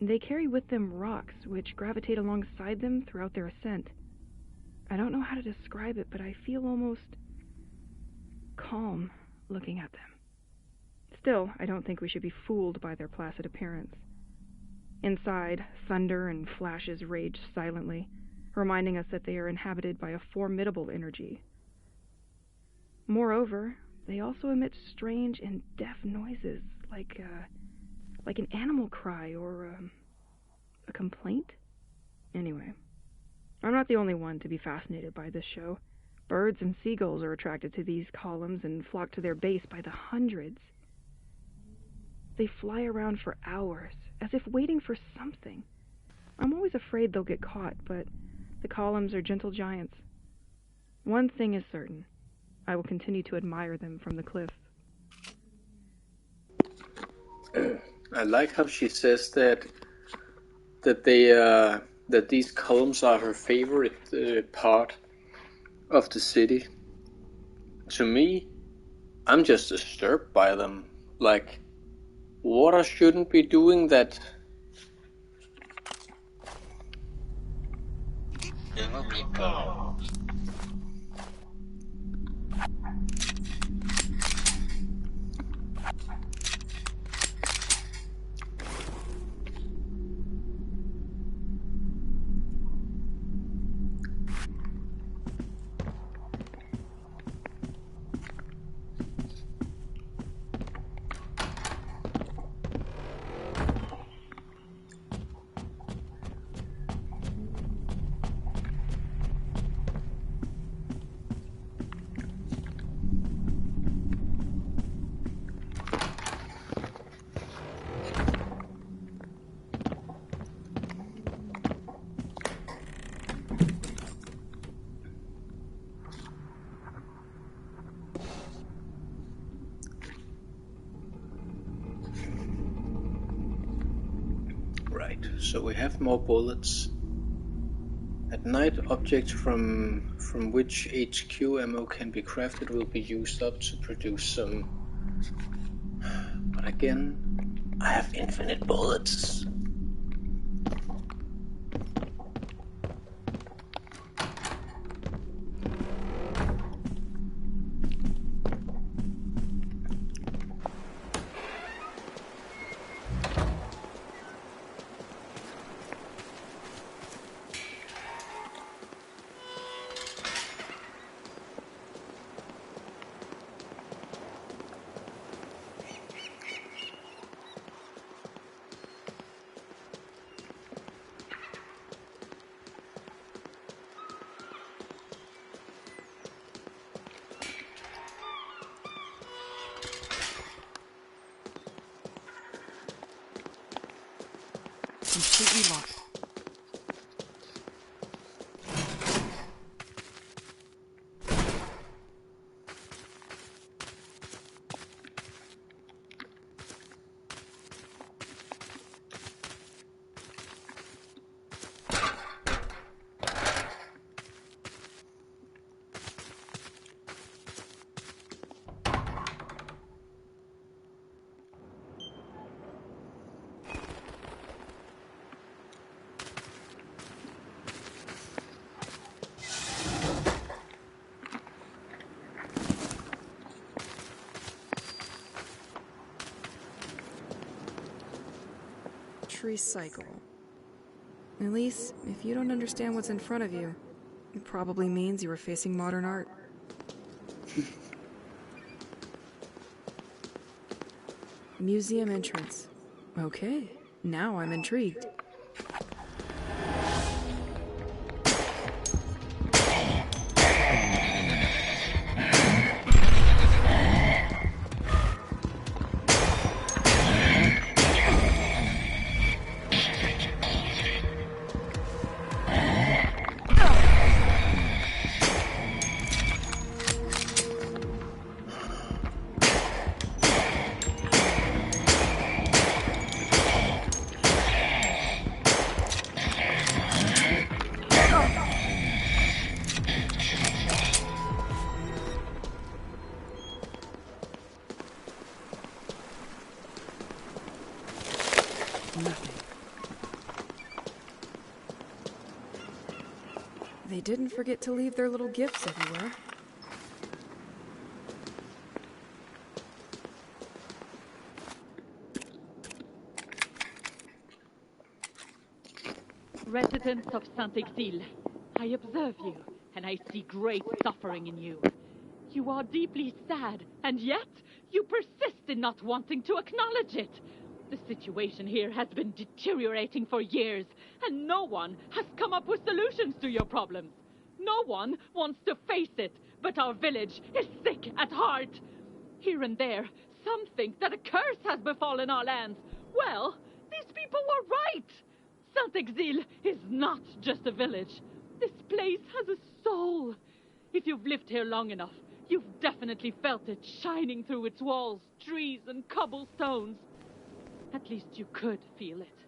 They carry with them rocks which gravitate alongside them throughout their ascent. I don't know how to describe it, but I feel almost calm looking at them. Still, I don't think we should be fooled by their placid appearance. Inside, thunder and flashes rage silently, reminding us that they are inhabited by a formidable energy. Moreover, they also emit strange and deaf noises, like an animal cry or a complaint. Anyway, I'm not the only one to be fascinated by this show. Birds and seagulls are attracted to these columns and flock to their base by the hundreds. They fly around for hours, as if waiting for something. I'm always afraid they'll get caught, but the columns are gentle giants. One thing is certain. I will continue to admire them from the cliff. I like how she says that these columns are her favorite part of the city. To me, I'm just disturbed by them. Like, water shouldn't be doing that. Ne m'oublie pas. So we have more bullets. At night, objects from which HQ ammo can be crafted will be used up to produce some. But again, I have infinite bullets. Completely locked. Recycle. Elise, if you don't understand what's in front of you, it probably means you were facing modern art. Museum entrance. Okay, now I'm intrigued. Nothing. They didn't forget to leave their little gifts everywhere. Residents of Saint-Exile, I observe you, and I see great suffering in you. You are deeply sad, and yet you persist in not wanting to acknowledge it. The situation here has been deteriorating for years, and no one has come up with solutions to your problems. No one wants to face it, but our village is sick at heart. Here and there, some think that a curse has befallen our lands. Well, these people were right. Saint-Exile is not just a village. This place has a soul. If you've lived here long enough, you've definitely felt it shining through its walls, trees, and cobblestones. At least you could feel it.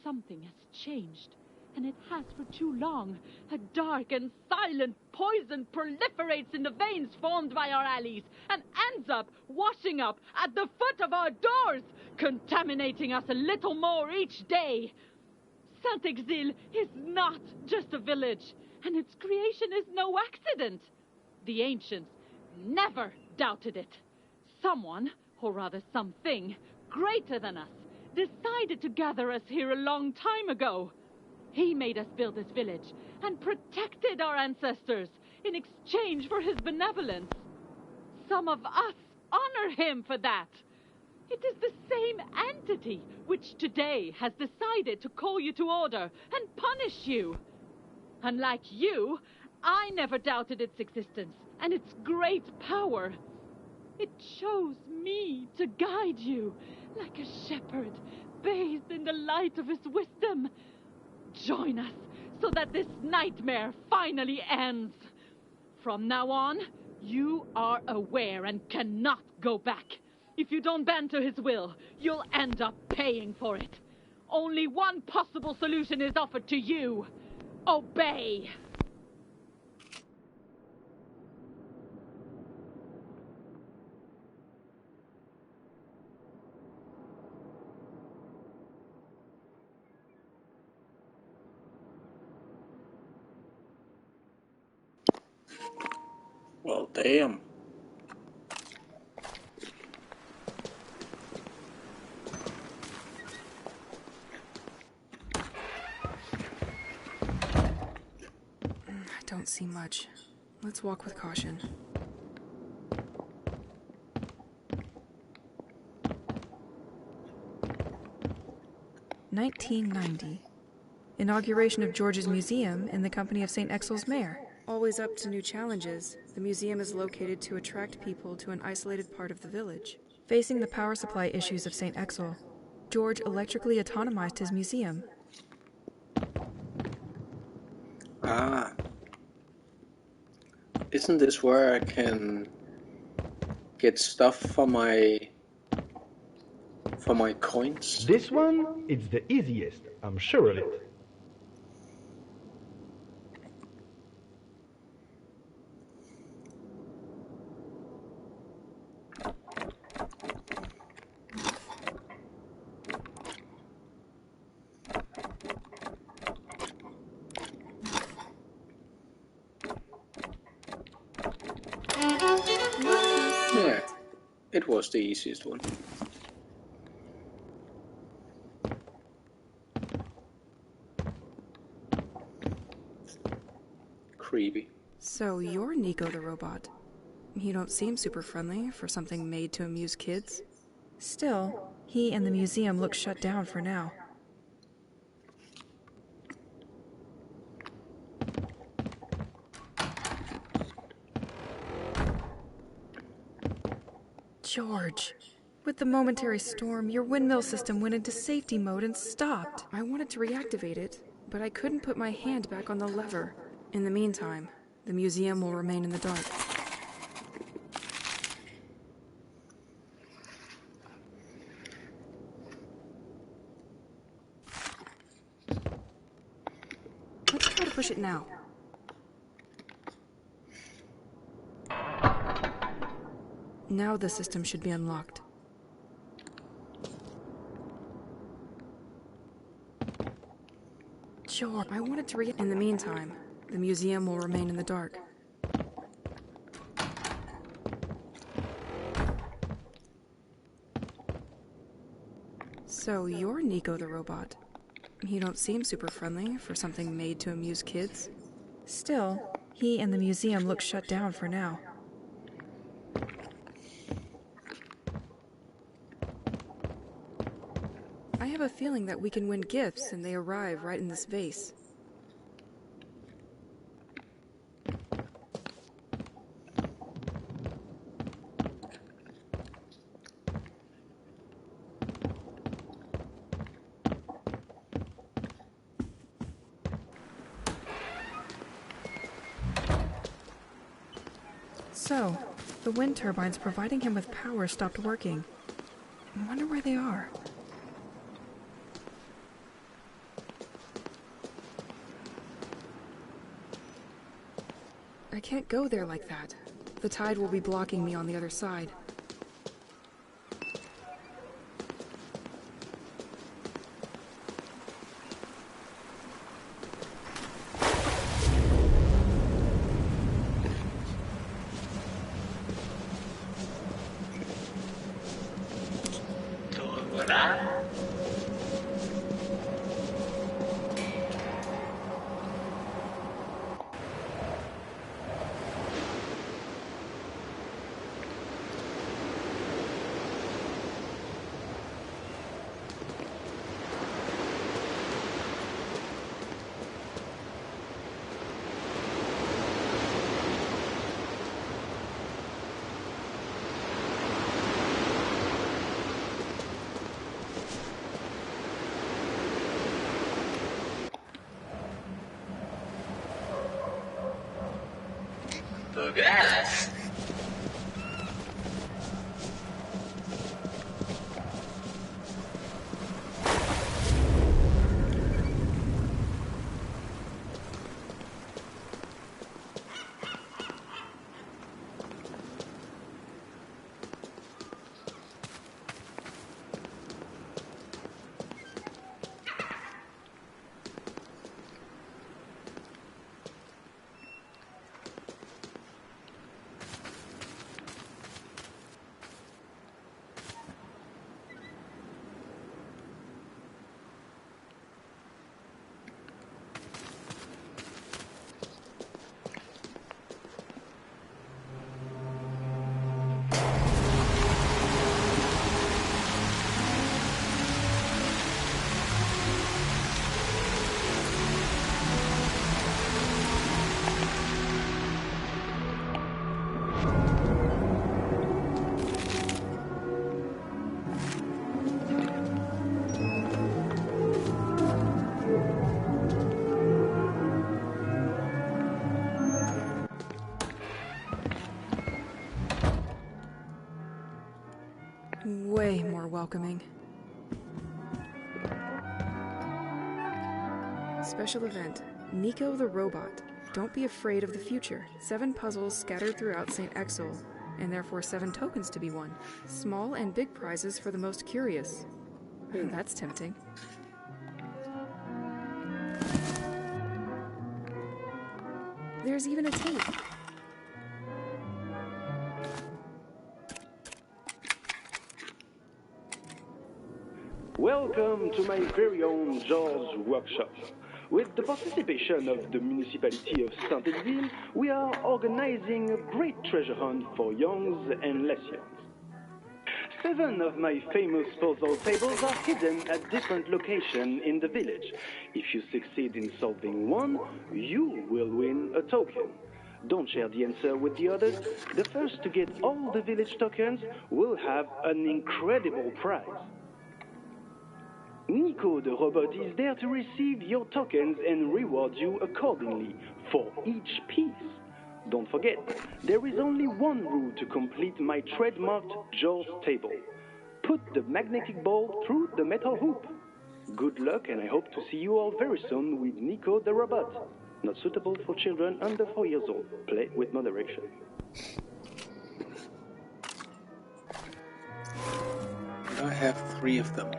Something has changed, and it has for too long. A dark and silent poison proliferates in the veins formed by our alleys and ends up washing up at the foot of our doors, contaminating us a little more each day. Saint-Exile is not just a village, and its creation is no accident. The ancients never doubted it. Someone, or rather something, greater than us, decided to gather us here a long time ago. He made us build this village and protected our ancestors in exchange for his benevolence. Some of us honor him for that. It is the same entity which today has decided to call you to order and punish you. Unlike you, I never doubted its existence and its great power. It chose me to guide you, like a shepherd, bathed in the light of his wisdom. Join us, so that this nightmare finally ends. From now on, you are aware and cannot go back. If you don't bend to his will, you'll end up paying for it. Only one possible solution is offered to you. Obey. Well, damn. I don't see much. Let's walk with caution. (1990) Inauguration of George's Museum in the company of St. Exel's mayor. Always up to new challenges, the museum is located to attract people to an isolated part of the village. Facing the power supply issues of St. Exel, George electrically autonomized his museum. Ah. Isn't this where I can get stuff for my coins? This one, it's the easiest, I'm sure of it. Yeah, it was the easiest one. Creepy. So you're Nico the robot. You don't seem super friendly for something made to amuse kids. Still, he and the museum look shut down for now. George, with the momentary storm, your windmill system went into safety mode and stopped. I wanted to reactivate it, but I couldn't put my hand back on the lever. In the meantime, the museum will remain in the dark. Let's try to push it now. Now the system should be unlocked. Sure, I wanted to In the meantime, the museum will remain in the dark. So you're Nico the robot. You don't seem super friendly for something made to amuse kids. Still, he and the museum look shut down for now. I have a feeling that we can win gifts and they arrive right in this vase. So, the wind turbines providing him with power stopped working. I wonder where they are. I can't go there like that. The tide will be blocking me on the other side. Yes. way more welcoming. Special event, Nico the Robot. Don't be afraid of the future. 7 puzzles scattered throughout St. Exil, and therefore 7 tokens to be won. Small and big prizes for the most curious. That's tempting. There's even a tape. Welcome to my very own George workshop. With the participation of the municipality of Saint-Exil, we are organizing a great treasure hunt for youngs and less youngs. 7 of my famous puzzle tables are hidden at different locations in the village. If you succeed in solving one, you will win a token. Don't share the answer with the others. The first to get all the village tokens will have an incredible prize. Nico the Robot is there to receive your tokens and reward you accordingly for each piece. Don't forget, there is only one rule to complete my trademarked Jaws table. Put the magnetic ball through the metal hoop. Good luck, and I hope to see you all very soon with Nico the Robot. Not suitable for children under 4 years old. Play with moderation. I have 3 of them.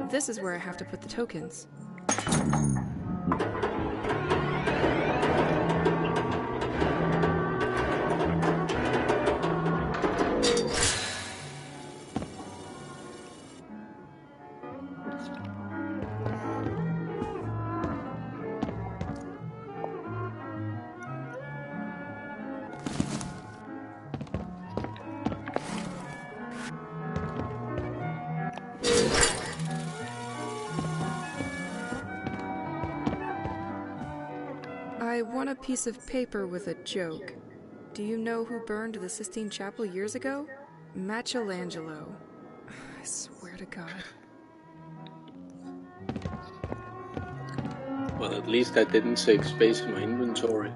This is where I have to put the tokens. I won a piece of paper with a joke. Do you know who burned the Sistine Chapel years ago? Michelangelo. I swear to God. Well, at least I didn't save space in my inventory.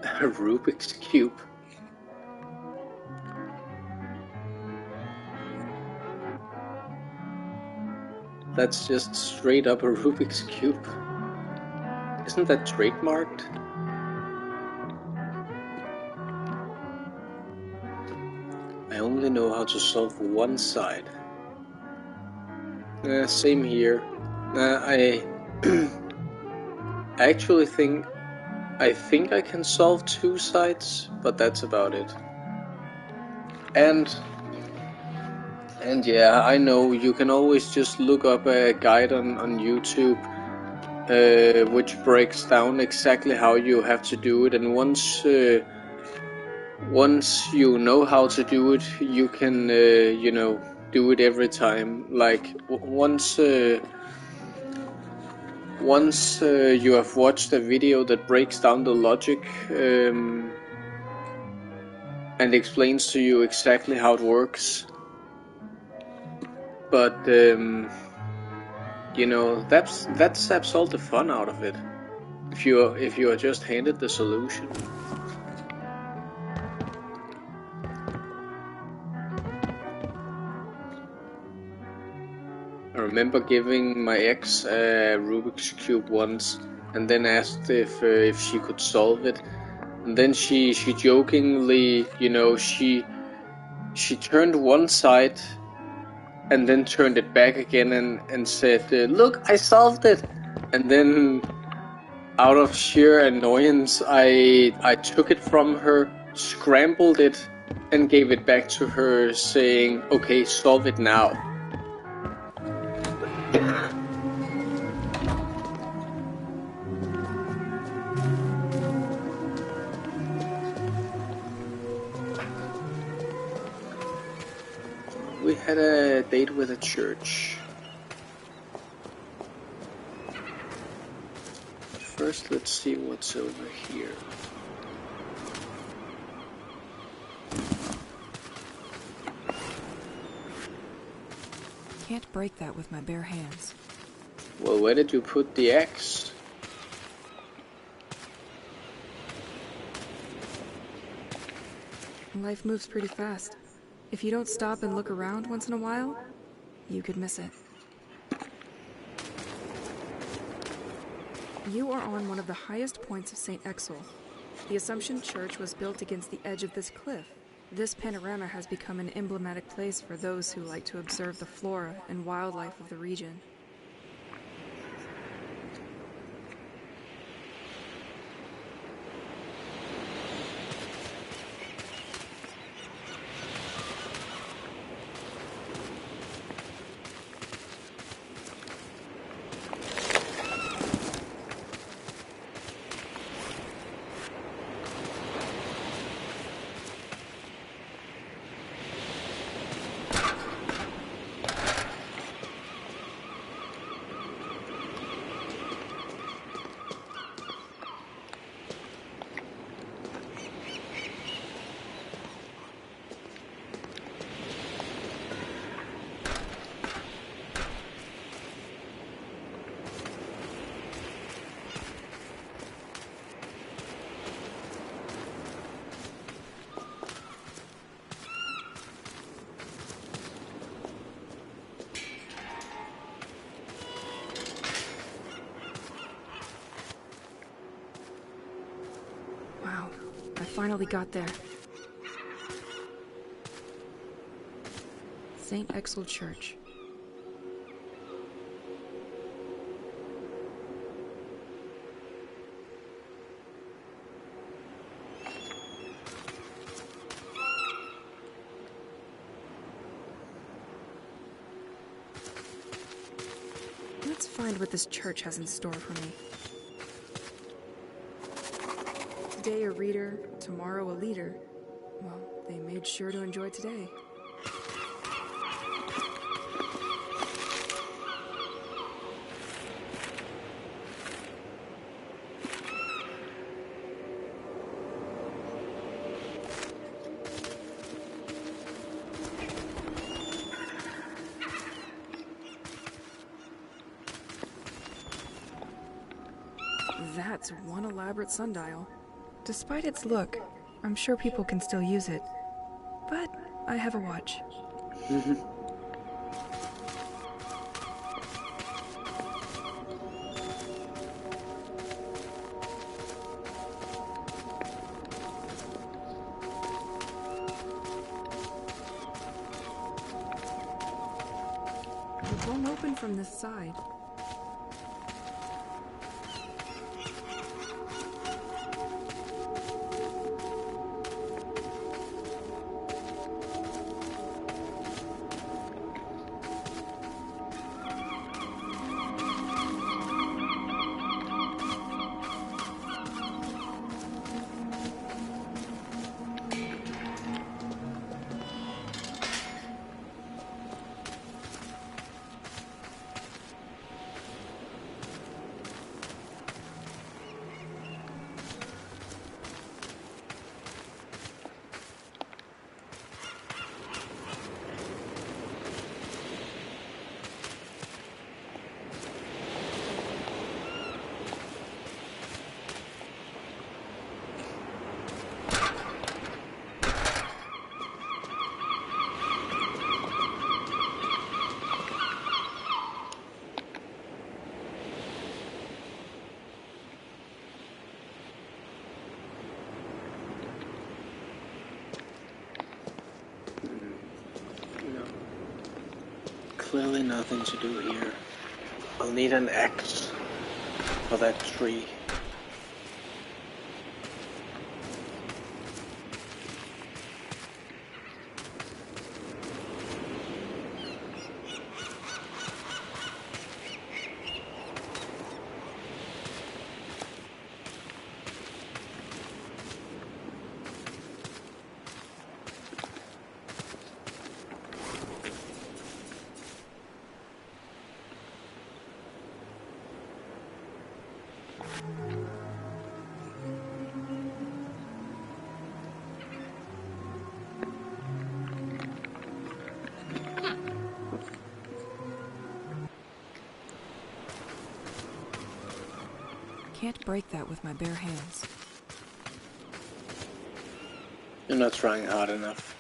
A Rubik's Cube. That's just straight up a Rubik's Cube. Isn't that trademarked? I only know how to solve one side. Same here. I actually think I can solve 2 sides, but that's about it. And yeah, I know you can always just look up a guide on YouTube which breaks down exactly how you have to do it, and once you know how to do it, you can do it every time. Like once you have watched a video that breaks down the logic and explains to you exactly how it works. But that saps all the fun out of it. If you are just handed the solution. I remember giving my ex a Rubik's Cube once, and then asked if she could solve it, and then she jokingly, she turned one side and then turned it back again and said, "Look, I solved it." And then, out of sheer annoyance, I took it from her, scrambled it, and gave it back to her, saying, "Okay, solve it now." We had a date with a church. First, let's see what's over here. can't break that with my bare hands. Well, where did you put the axe? Life moves pretty fast. If you don't stop and look around once in a while, you could miss it. You are on one of the highest points of St. Exel. The Assumption Church was built against the edge of this cliff. This panorama has become an emblematic place for those who like to observe the flora and wildlife of the region. I finally got there. St. Exel Church. Let's find what this church has in store for me. Today a reader, tomorrow a leader. Well, they made sure to enjoy today. That's one elaborate sundial. Despite its look, I'm sure people can still use it. But I have a watch. It won't open from this side. Clearly nothing to do here. I'll need an axe for that tree. can't break that with my bare hands. You're not trying hard enough.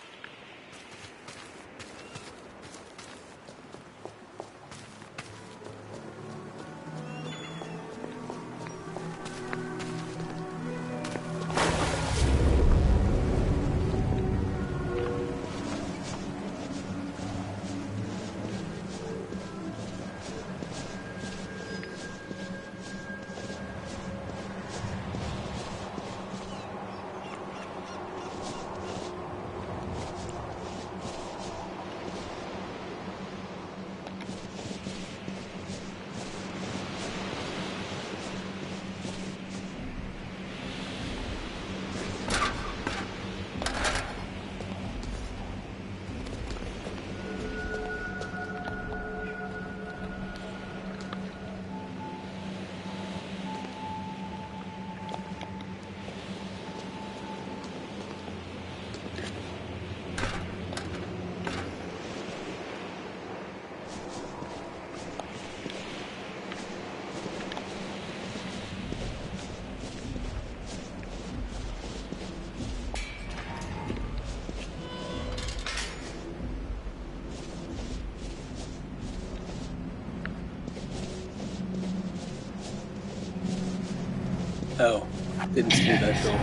Oh, didn't see that door.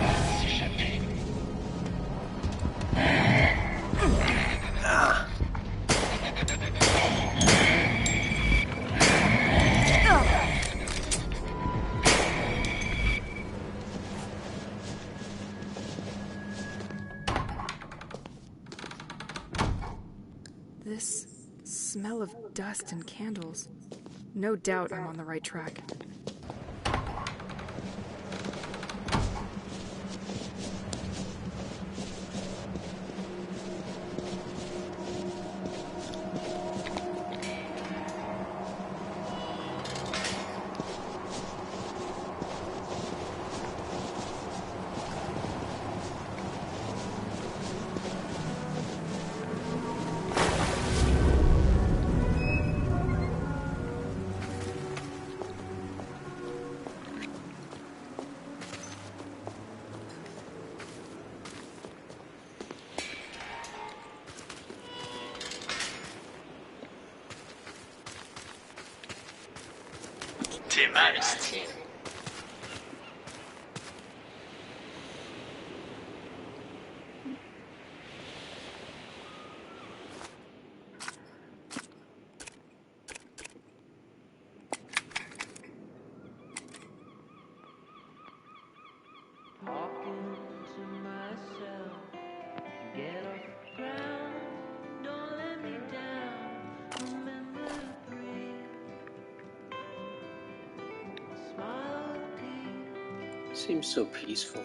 Ah. This smell of dust and candles. No doubt I'm on the right track. T-minus 10. Seems so peaceful.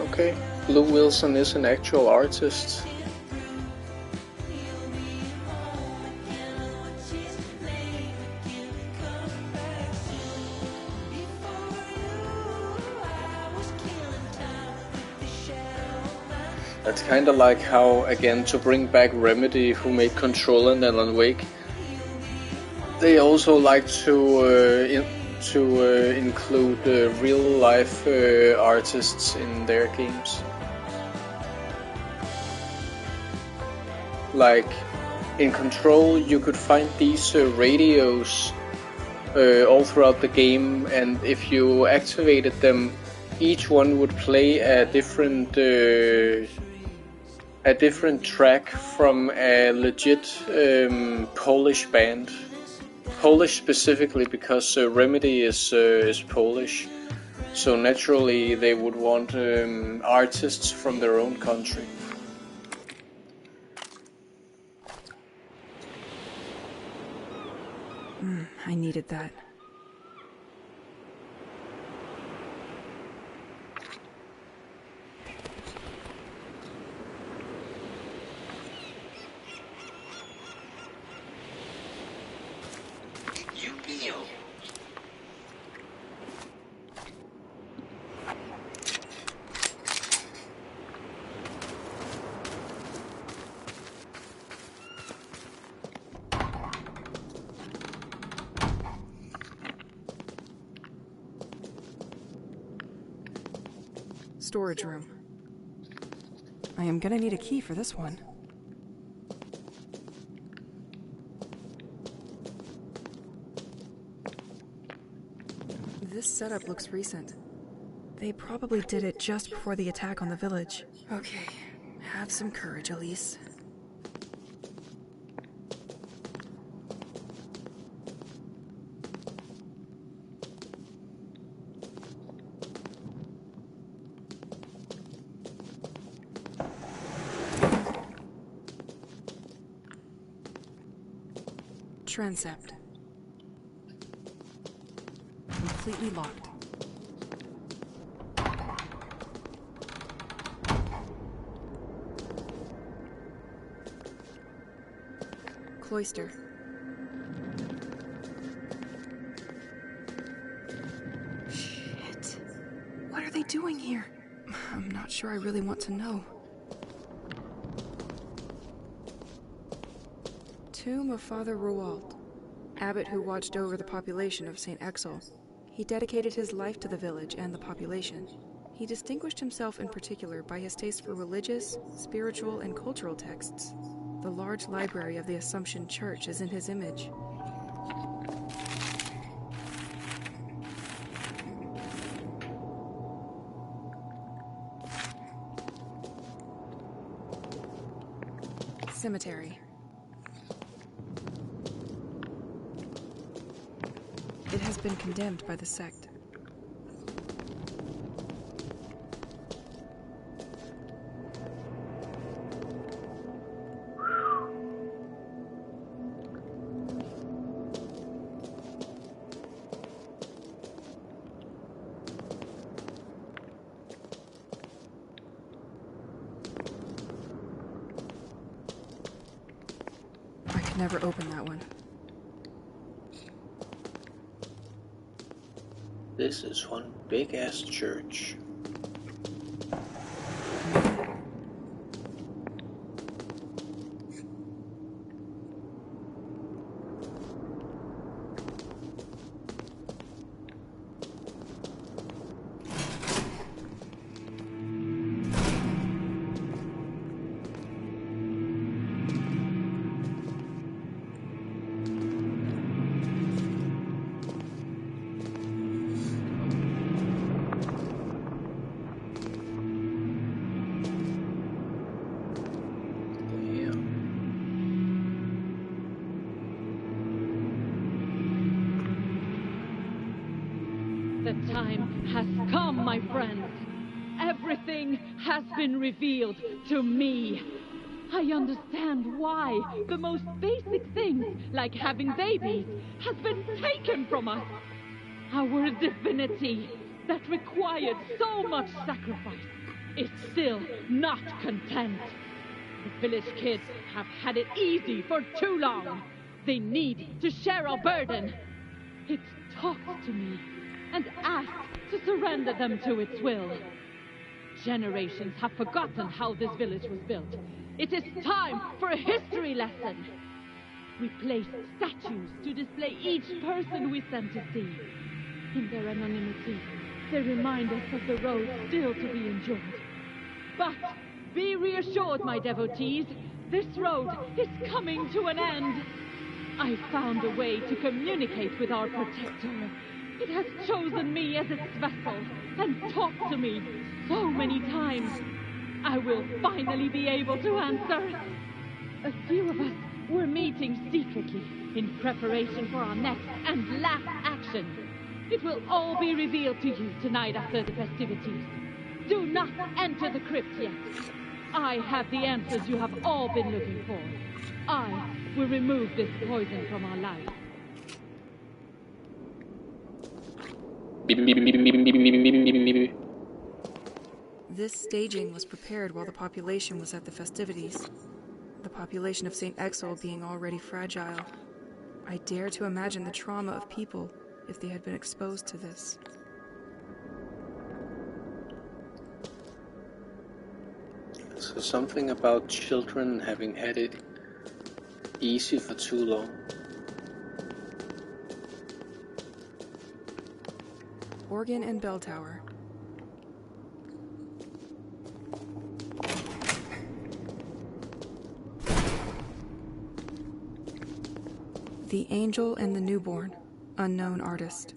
Okay, Blue Wilson is an actual artist. That's kind of like how, again, to bring back Remedy, who made Control and Alan Wake, they also like to include real-life artists in their games. Like in Control, you could find these radios all throughout the game, and if you activated them, each one would play a different track from a legit Polish band. Polish specifically because Remedy is Polish, so naturally they would want artists from their own country. I needed that. Storage room. I am gonna need a key for this one. This setup looks recent. They probably did it just before the attack on the village. Okay, have some courage, Elise. Transept. Completely locked. Cloister. Shit. What are they doing here? I'm not sure I really want to know. Tomb of Father Roald, abbot who watched over the population of St. Exel. He dedicated his life to the village and the population. He distinguished himself in particular by his taste for religious, spiritual, and cultural texts. The large library of the Assumption Church is in his image. Cemetery. It has been condemned by the sect. I could never open that one. This is one big-ass church. The time has come, my friends. Everything has been revealed to me. I understand why the most basic things, like having babies, has been taken from us. Our divinity that required so much sacrifice is still not content. The village kids have had it easy for too long. They need to share our burden. It talks to me and asks to surrender them to its will. Generations have forgotten how this village was built. It is time for a history lesson. We placed statues to display each person we sent to sea. In their anonymity, they remind us of the road still to be enjoyed. But be reassured, my devotees, this road is coming to an end. I found a way to communicate with our protector. It has chosen me as its vessel and talked to me so many times. I will finally be able to answer. A few of us were meeting secretly in preparation for our next and last action. It will all be revealed to you tonight after the festivities. Do not enter the crypt yet. I have the answers you have all been looking for. I will remove this poison from our life. This staging was prepared while the population was at the festivities. The population of St. Exil being already fragile. I dare to imagine the trauma of people if they had been exposed to this. So something about children having had it easy for too long. Organ and bell tower. The Angel and the Newborn, unknown artist.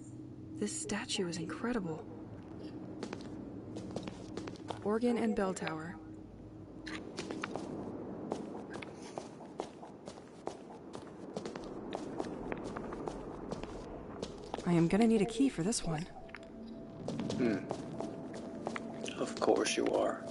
This statue is incredible. Organ and bell tower. I am gonna need a key for this one. Of course you are.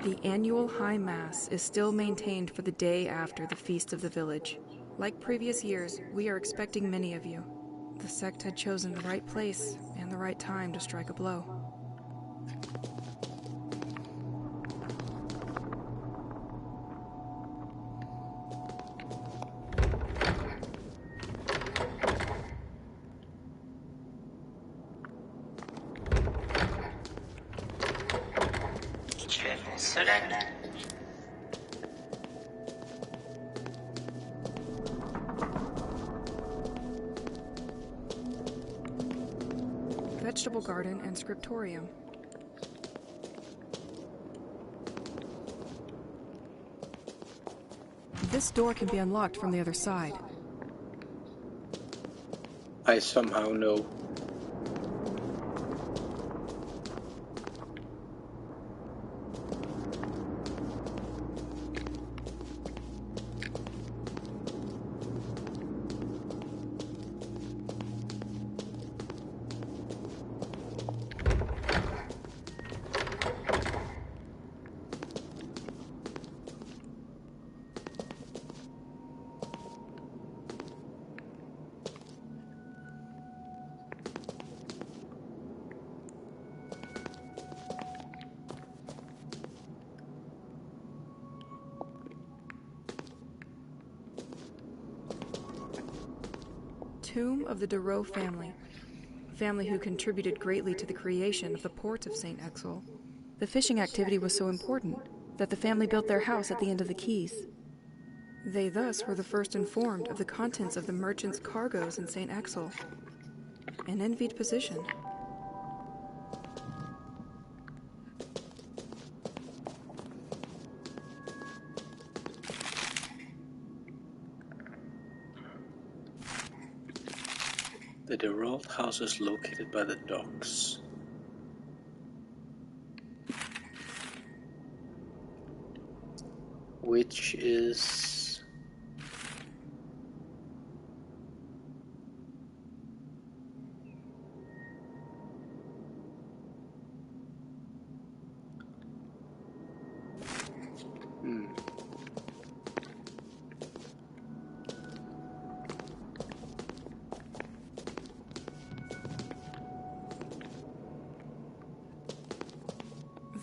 The annual High Mass is still maintained for the day after the Feast of the Village. Like previous years, we are expecting many of you. The sect had chosen the right place and the right time to strike a blow. Vegetable garden and scriptorium. This door can be unlocked from the other side. I somehow know. Tomb of the Dureau family who contributed greatly to the creation of the port of St. Exil. The fishing activity was so important that the family built their house at the end of the quays. They thus were the first informed of the contents of the merchants' cargoes in St. Exil. An envied position. The Derault house is located by the docks. Which is...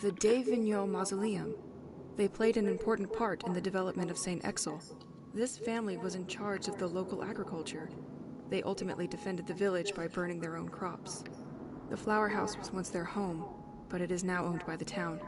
The de Vignaux Mausoleum. They played an important part in the development of St. Exel. This family was in charge of the local agriculture. They ultimately defended the village by burning their own crops. The flower house was once their home, but it is now owned by the town.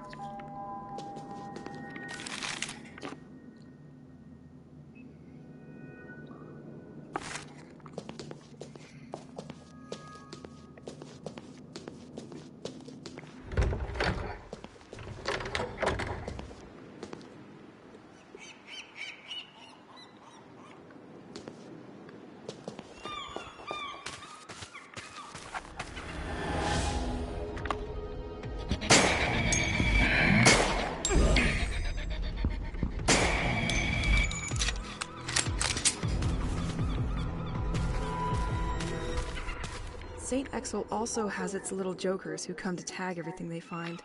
St. Exel also has its little jokers who come to tag everything they find.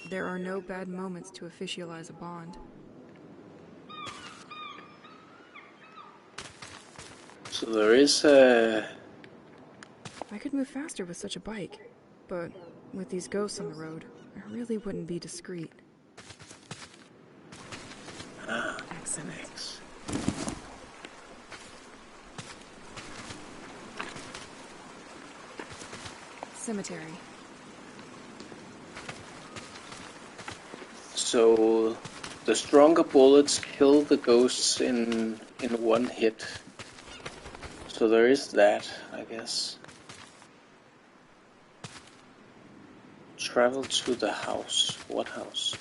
There are no bad moments to officialize a bond. So there is a... I could move faster with such a bike, but with these ghosts on the road, I really wouldn't be discreet. Excellent. Thanks. Cemetery. So the stronger bullets kill the ghosts in one hit. So there is that, I guess. Travel to the house. What house?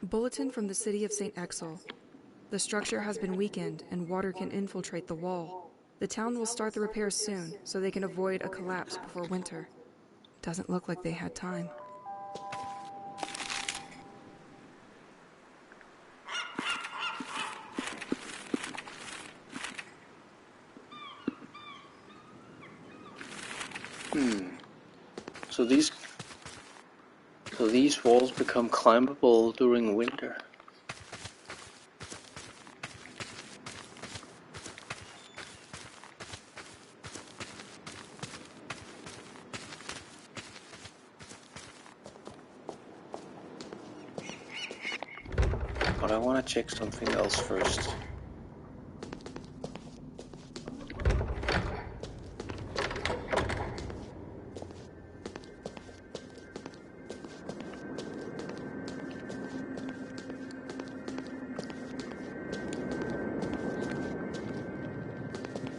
Bulletin from the city of St. Exel. The structure has been weakened and water can infiltrate the wall. The town will start the repairs soon so they can avoid a collapse before winter. Doesn't look like they had time. So these walls become climbable during winter. But I want to check something else first.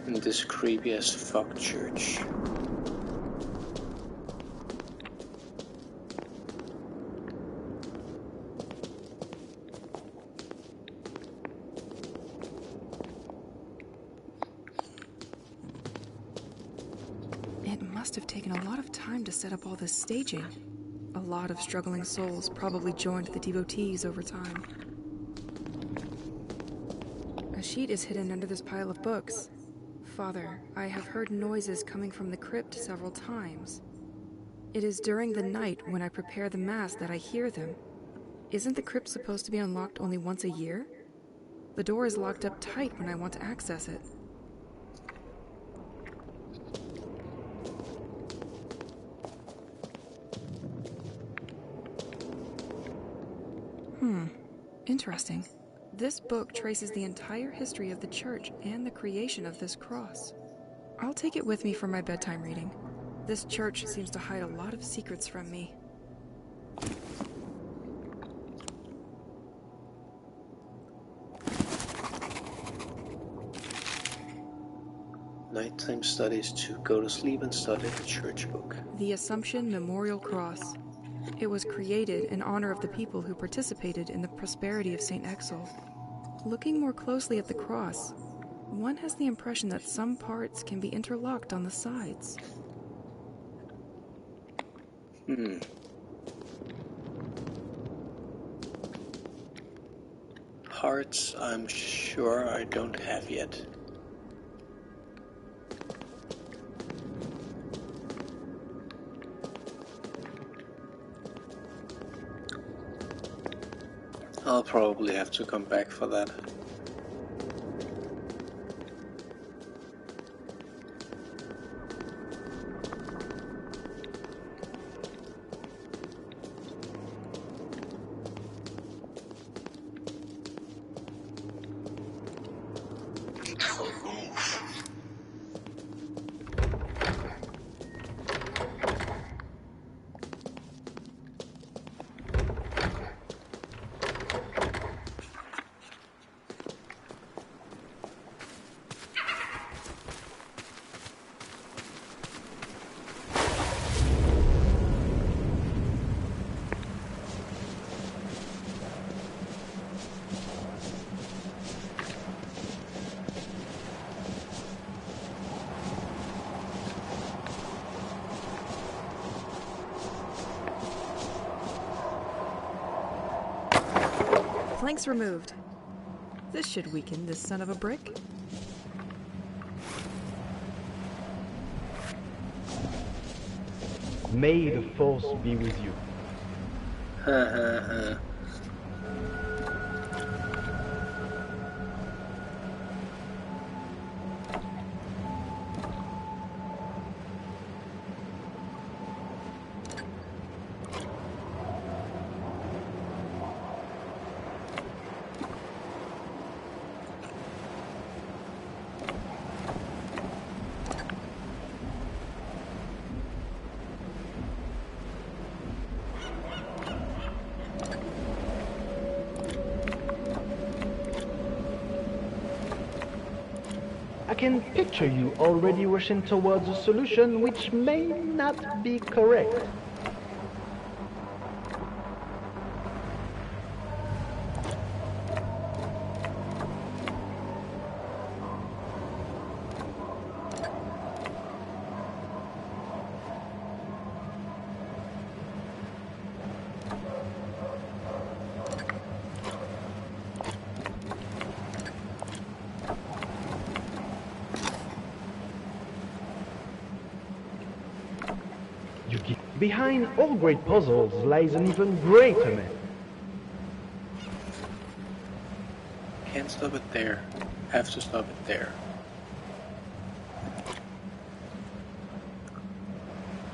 In this creepy as fuck church. It must have taken a lot of time to set up all this staging. A lot of struggling souls probably joined the devotees over time. A sheet is hidden under this pile of books. Father, I have heard noises coming from the crypt several times. It is during the night when I prepare the Mass that I hear them. Isn't the crypt supposed to be unlocked only once a year? The door is locked up tight when I want to access it. Interesting. This book traces the entire history of the church and the creation of this cross. I'll take it with me for my bedtime reading. This church seems to hide a lot of secrets from me. Nighttime studies to go to sleep and study the church book. The Assumption Memorial Cross. It was created in honor of the people who participated in the prosperity of St. Exel. Looking more closely at the cross, one has the impression that some parts can be interlocked on the sides. Hearts, I'm sure I don't have yet. I'll probably have to come back for that. Planks removed. This should weaken this son of a brick. May the force be with you. I can picture you already rushing towards a solution which may not be correct. Behind all great puzzles lies an even greater man. Can't stop it there. Have to stop it there.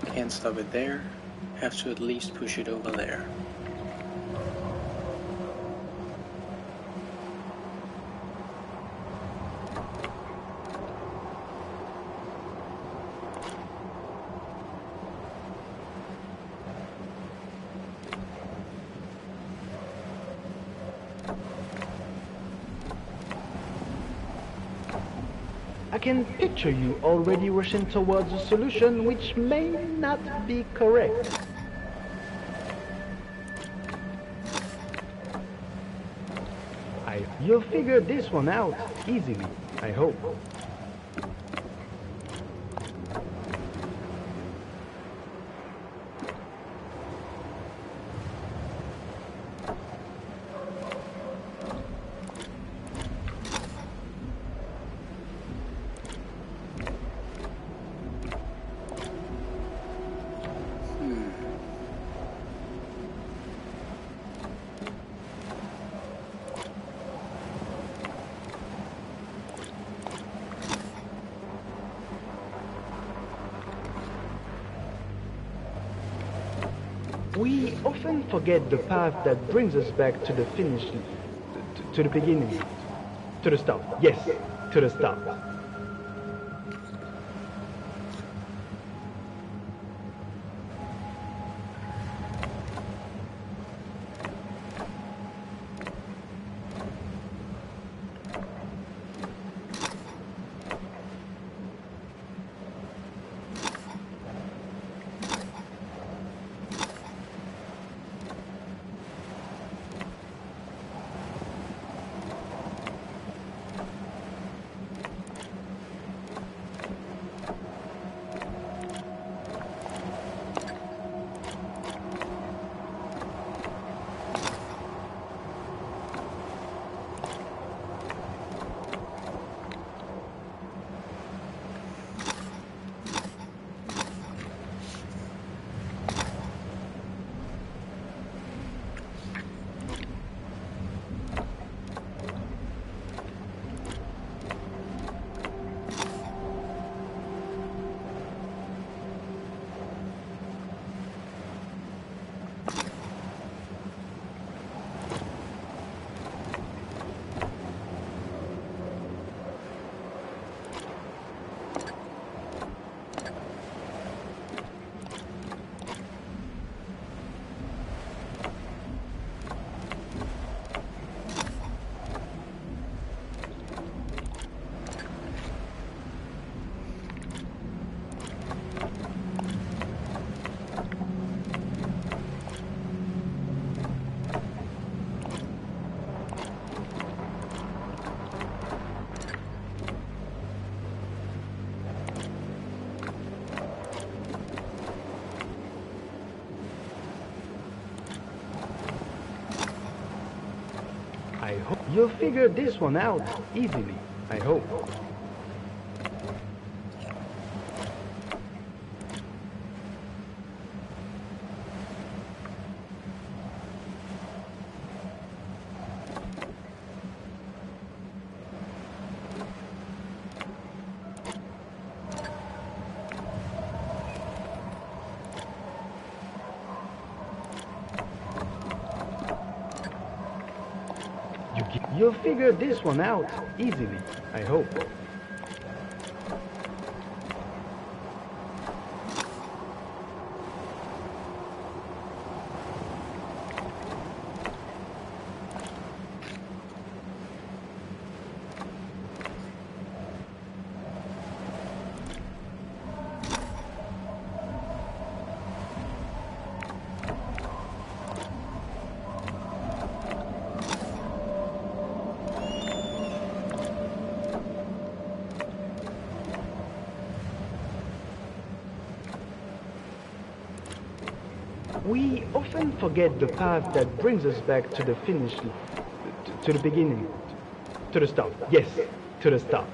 Can't stop it there. Have to at least push it over there. I can picture you already rushing towards a solution which may not be correct. You'll figure this one out easily, I hope. We often forget the path that brings us back to the finish, to the beginning, to the start. Yes, to the start. hope you'll figure this one out easily, I hope. You'll figure this one out easily, I hope. We often forget the path that brings us back to the finish, to the beginning, to the start. Yes, to the start.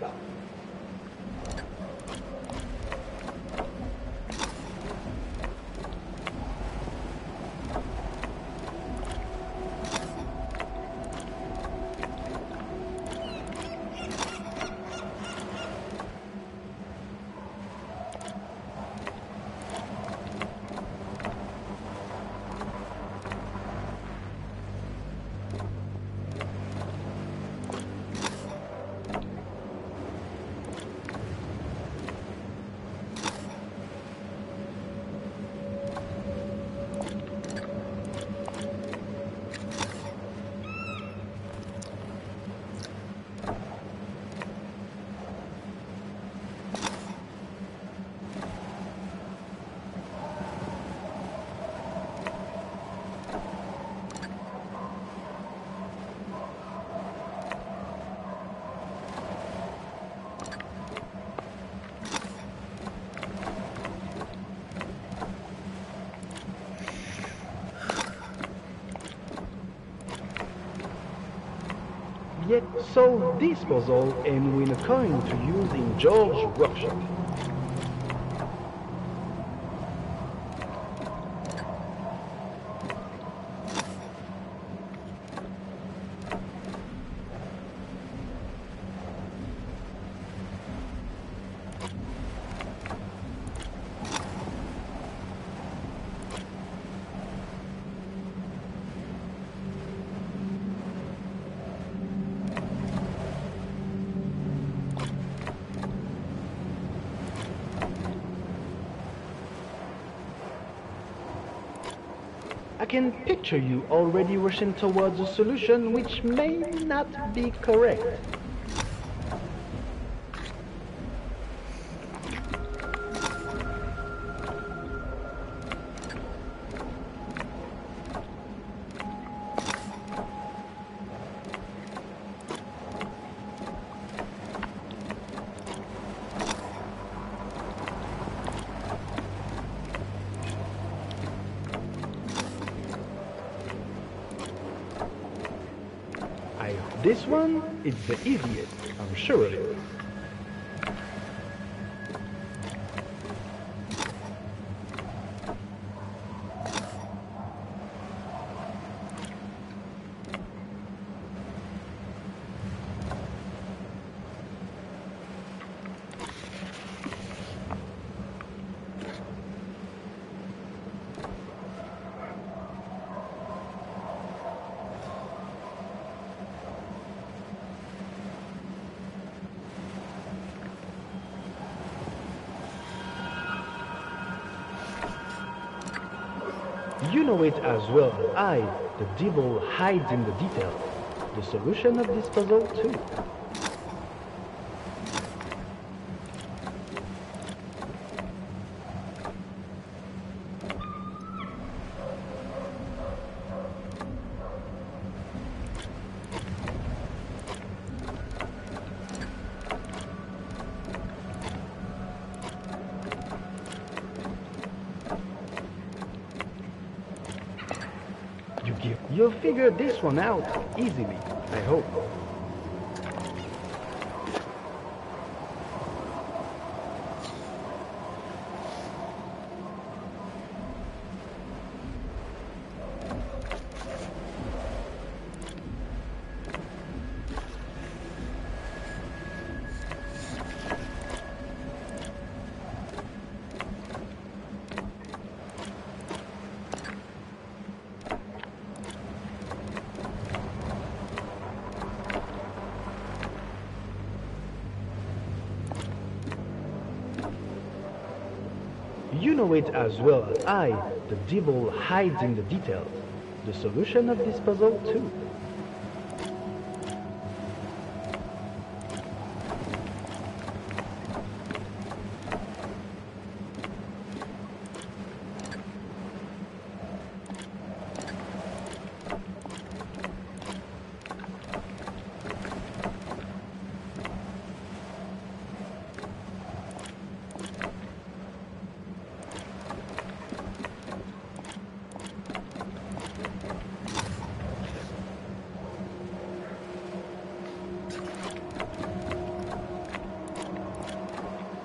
Yet solve this puzzle and win a coin to use in George's workshop. I can picture you already rushing towards a solution which may not be correct. This one is the easiest, I'm sure of it. You know it as well as I, the devil hides in the detail. The solution of this puzzle too. You'll figure this one out easily, I hope. You know it as well as I, the devil hides in the details. The solution of this puzzle too.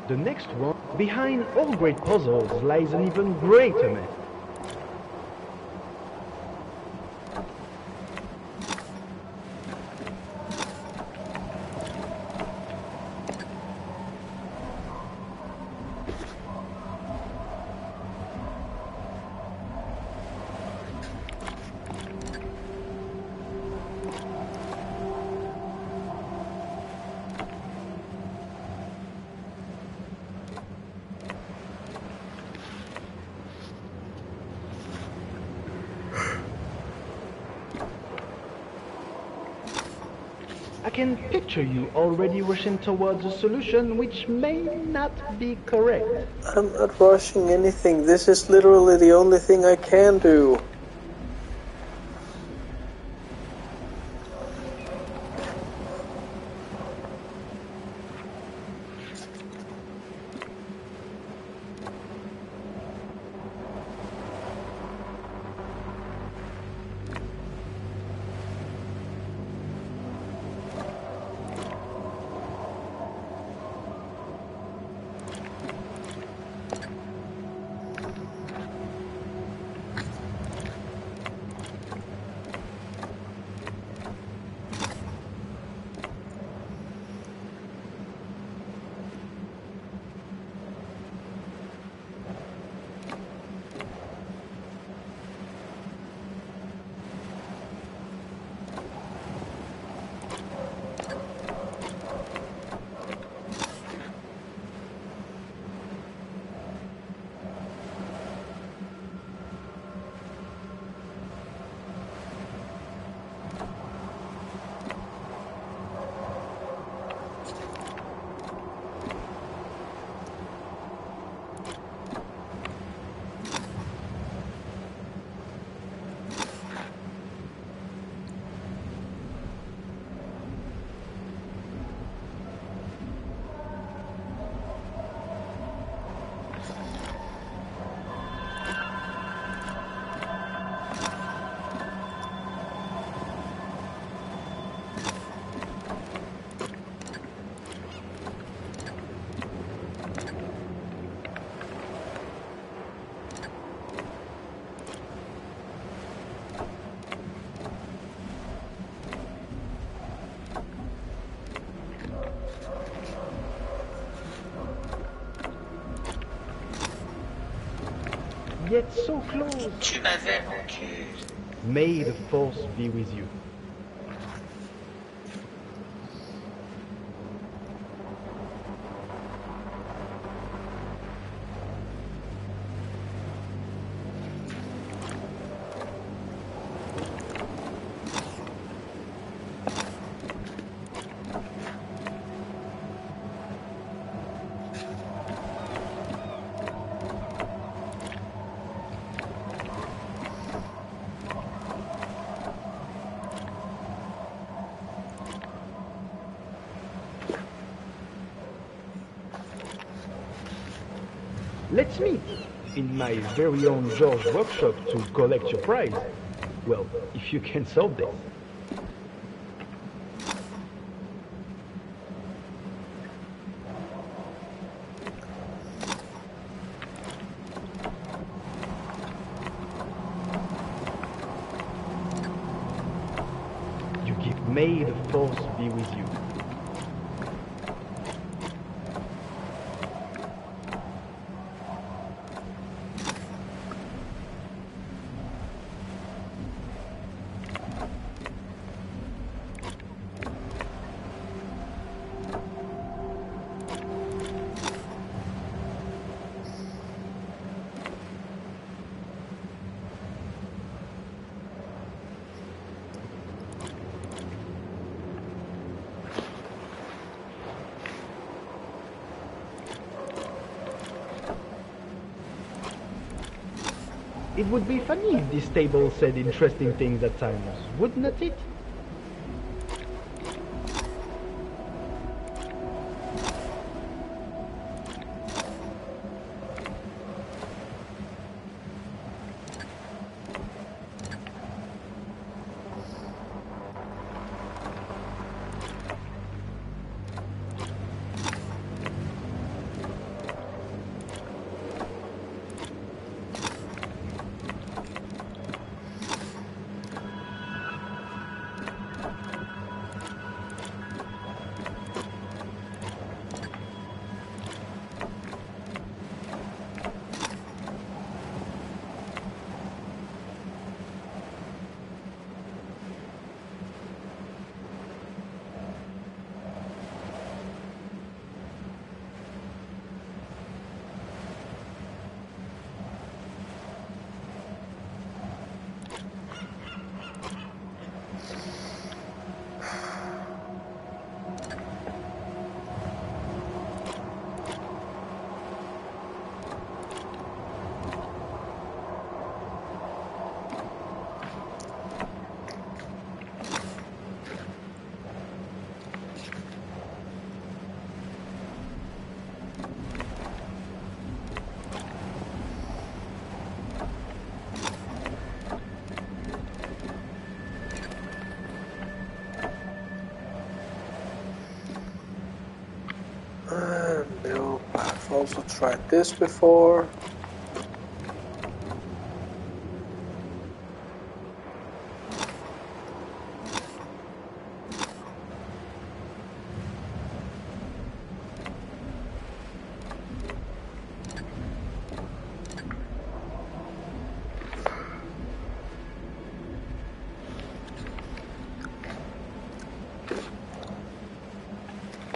The next one, behind all great puzzles, lies an even greater myth. I can picture you already rushing towards a solution which may not be correct. I'm not rushing anything. This is literally the only thing I can do. Yet so close. Tu m'avais manqué. May the force be with you. Let's meet in my very own George workshop to collect your prize. Well, if you can solve this. May the force be with you. It would be funny if this table said interesting things at times, wouldn't it? No, I've also tried this before.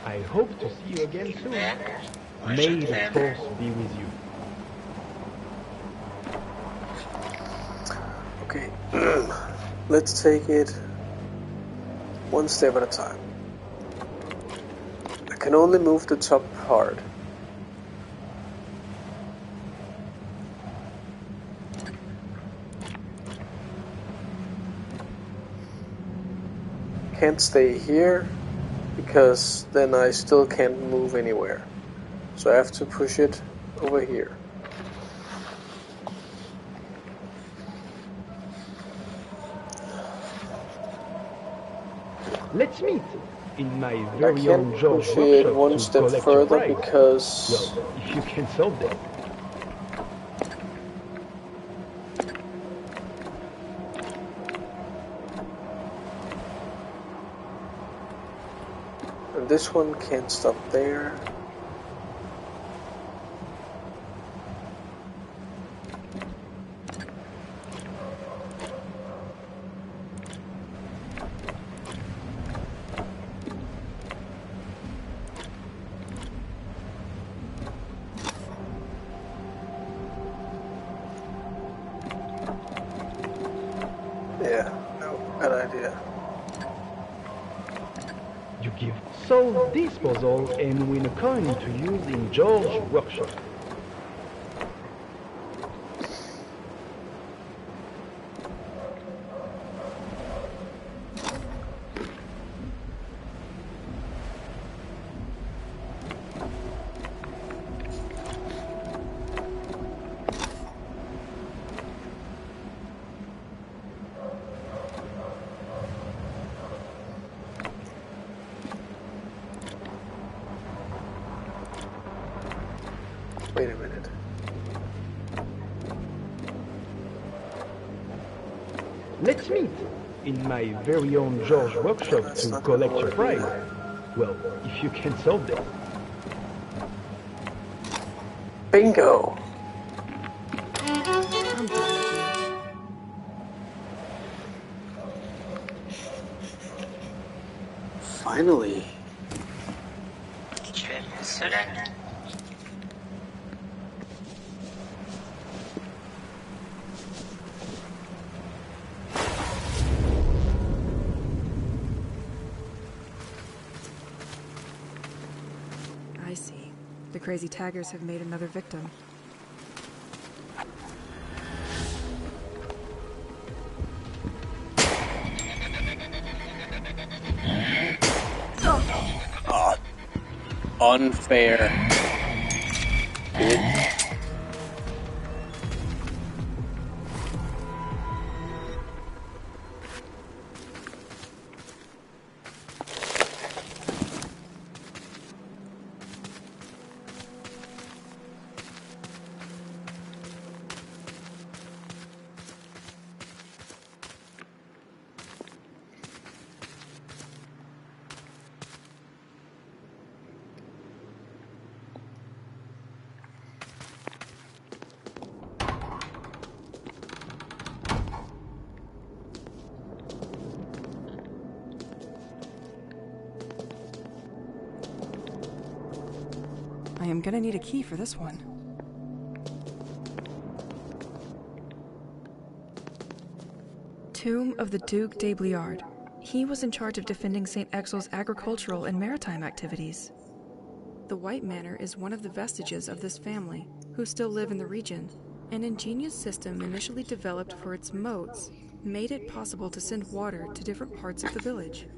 I hope to see you again soon. May the force be with you. Okay, let's take it one step at a time. I can only move the top part. Can't stay here because then I still can't move anywhere. So I have to push it over here. Let's meet in my very I own can't George push it workshop one to step collect your further prize. because Well, if you can solve them. and this one can't stop there. Yeah, no, bad idea. You give solve this puzzle and win a coin to use in George's workshop. Wait a minute. Let's meet in my very own George workshop to collect your prize. Well, if you can solve them. Bingo! I'm done with you. Finally. Tu aimes cela? I see. The crazy taggers have made another victim. Oh, unfair. Bitch. I am gonna need a key for this one. Tomb of the Duc de Bliard. He was in charge of defending St. Exil's agricultural and maritime activities. The White Manor is one of the vestiges of this family, who still live in the region. An ingenious system initially developed for its moats made it possible to send water to different parts of the village.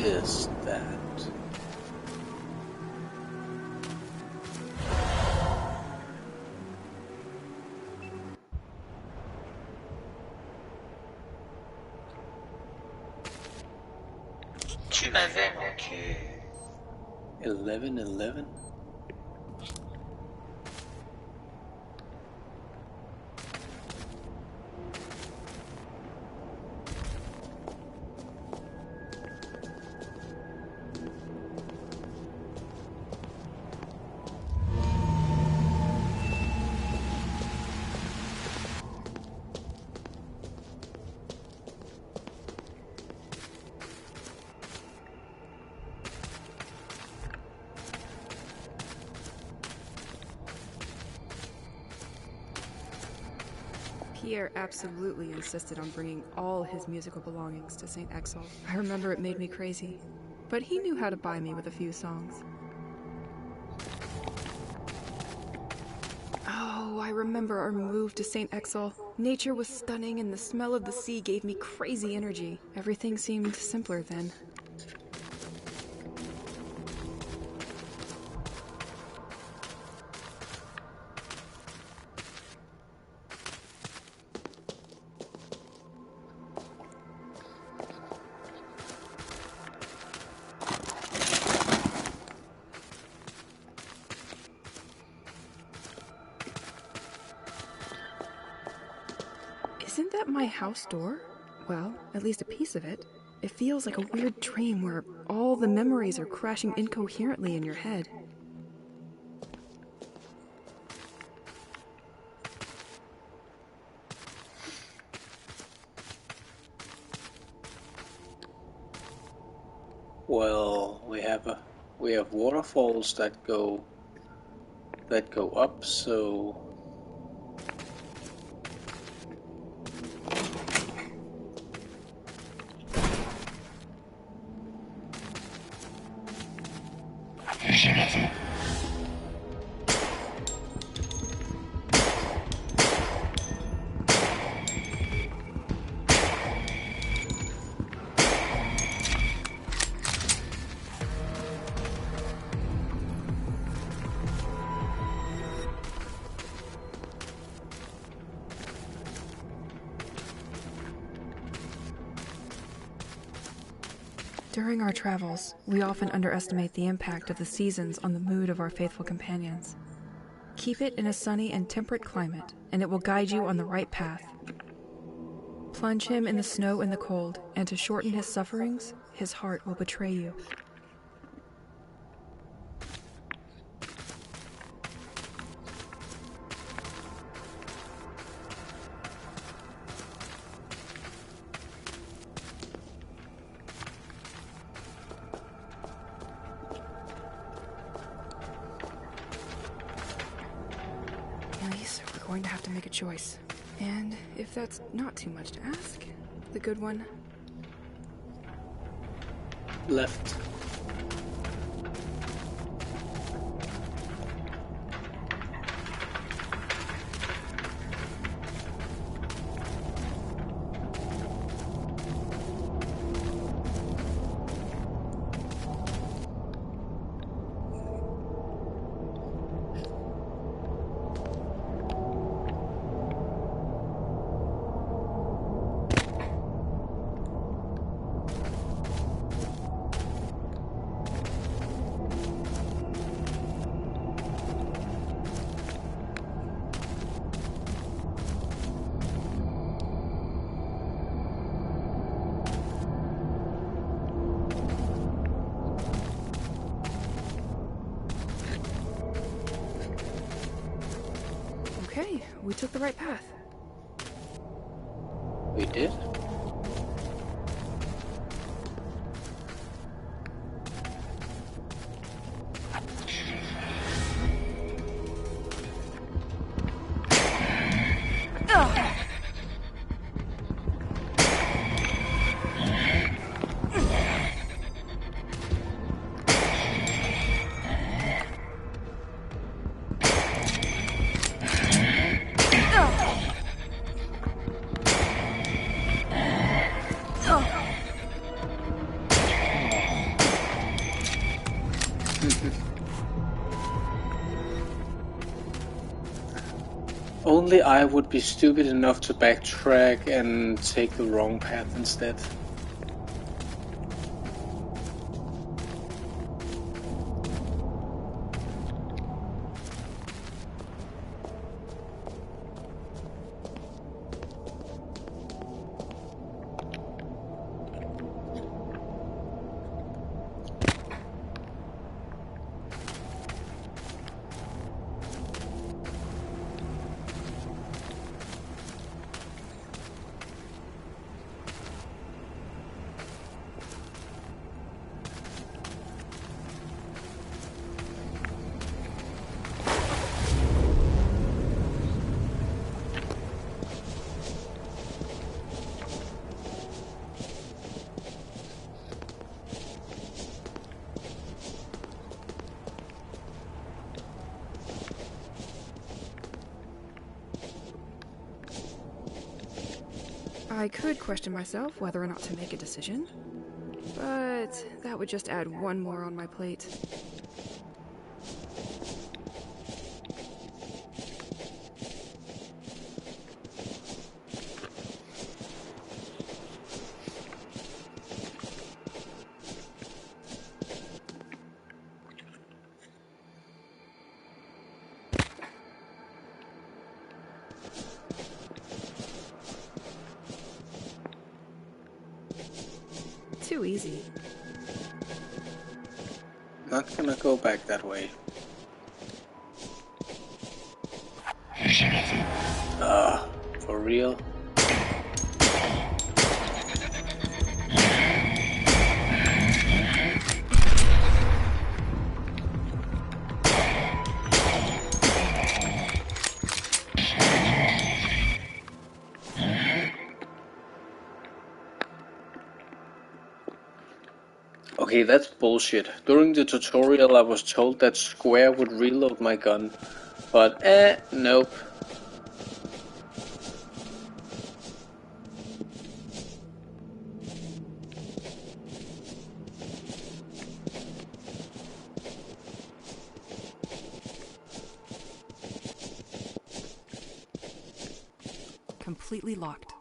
Is that? Tu m'avais manqué. 11:11? Pierre absolutely insisted on bringing all his musical belongings to St. Exil. I remember it made me crazy, but he knew how to buy me with a few songs. Oh, I remember our move to St. Exil. Nature was stunning and the smell of the sea gave me crazy energy. Everything seemed simpler then. Isn't that my house door? Well, at least a piece of it. It feels like a weird dream where all the memories are crashing incoherently in your head. Well, we have waterfalls that go up, so During our travels, we often underestimate the impact of the seasons on the mood of our faithful companions. Keep it in a sunny and temperate climate, and it will guide you on the right path. Plunge him in the snow and the cold, and to shorten his sufferings, his heart will betray you. Elise, we're going to have to make a choice. And if that's not too much to ask, the good one. left. Okay, we took the right path. We did? Only I would be stupid enough to backtrack and take the wrong path instead. I could question myself whether or not to make a decision, but that would just add one more on my plate. Too easy. Not gonna go back that way. For real? Okay, that's bullshit. During the tutorial I was told that square would reload my gun, but nope. Completely locked.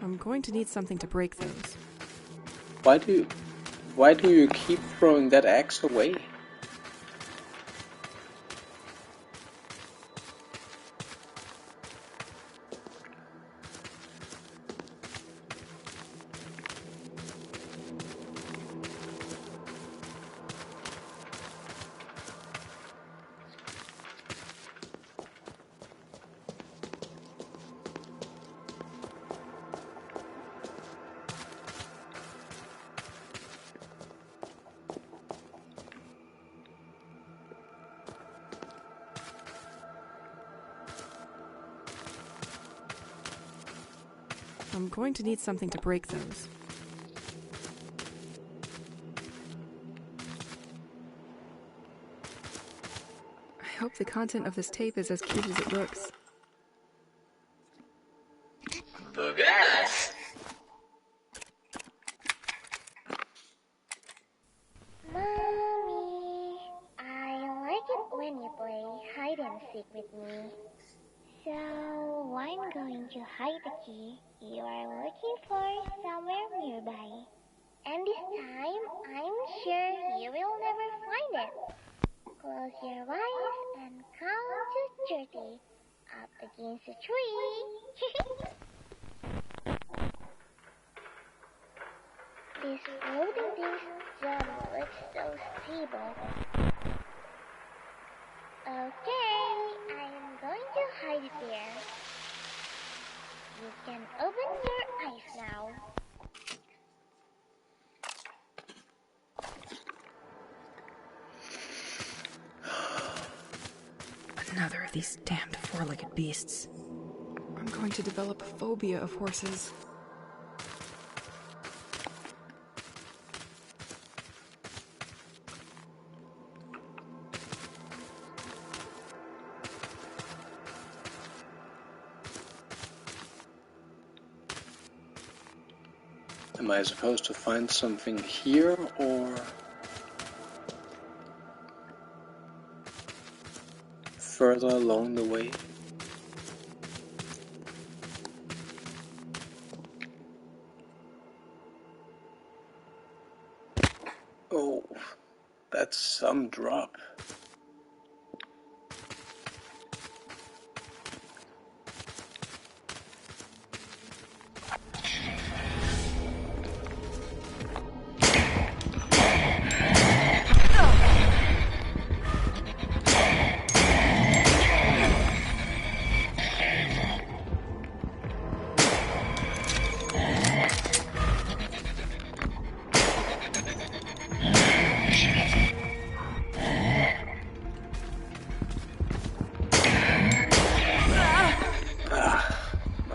I'm going to need something to break those. Why do you keep throwing that axe away? I'm going to need something to break those. I hope the content of this tape is as cute as it looks. Bugas. Mommy, I like it when you play hide and seek with me. So, I'm going to hide the key you are looking for somewhere nearby. And this time, I'm sure you will never find it. Close your eyes and count to 30 up against a tree. This floating disc zombie looks so stable. Okay, I'm going to hide it there. You can open your eyes now. Another of these damned four-legged beasts. I'm going to develop a phobia of horses. Am I supposed to find something here, or further along the way? Oh, that's some drop.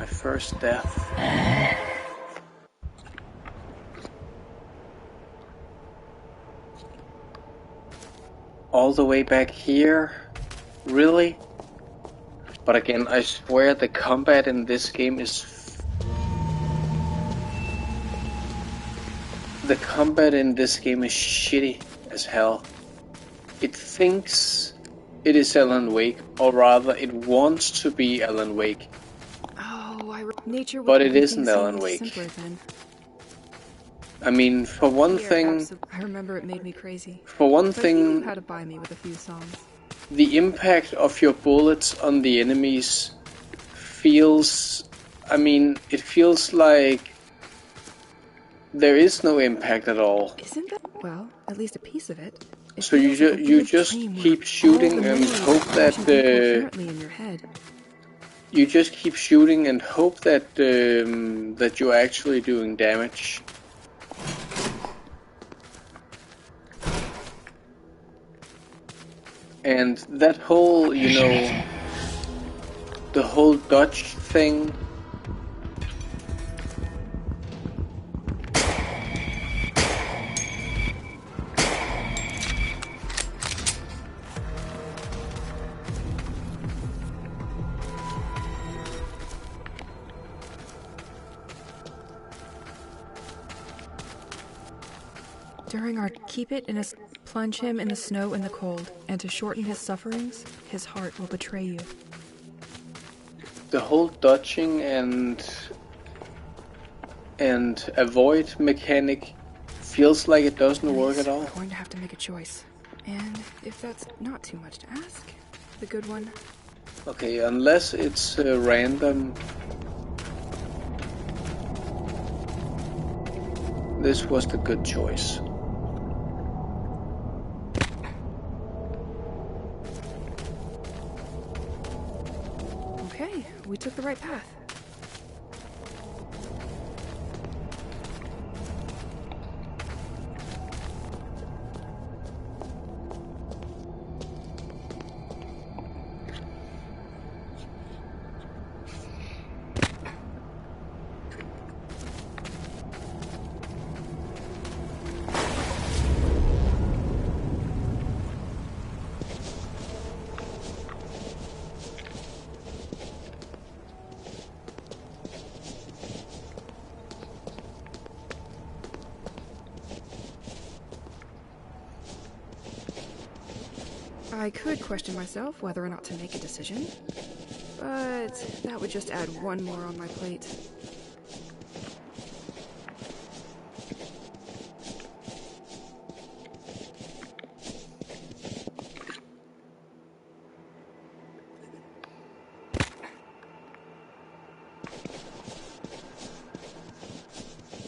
First death. All the way back here? Really? But again, I swear the combat in this game is... The combat in this game is shitty as hell. It thinks it is Alan Wake, or rather it wants to be Alan Wake. Nature but it isn't Alan Wake. Then. I mean, for one thing... I remember it made me crazy. For one thing... You knew how to buy me with a few songs. The impact of your bullets on the enemies feels... I mean, it feels like... There is no impact at all. Isn't that... Well, at least a piece of it. So you just keep shooting and hope that... in your head. You just keep shooting and hope that that you're actually doing damage. And that whole, you know, the whole dodge thing. During our keep it in a plunge him in the snow and the cold, and to shorten his sufferings, his heart will betray you. The whole dodging and avoid mechanic feels like it doesn't work at all. We're going to have to make a choice, and if that's not too much to ask, the good one. Okay, unless it's random. This was the good choice. Okay, we took the right path. I could question myself whether or not to make a decision, but that would just add one more on my plate.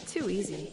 Too easy.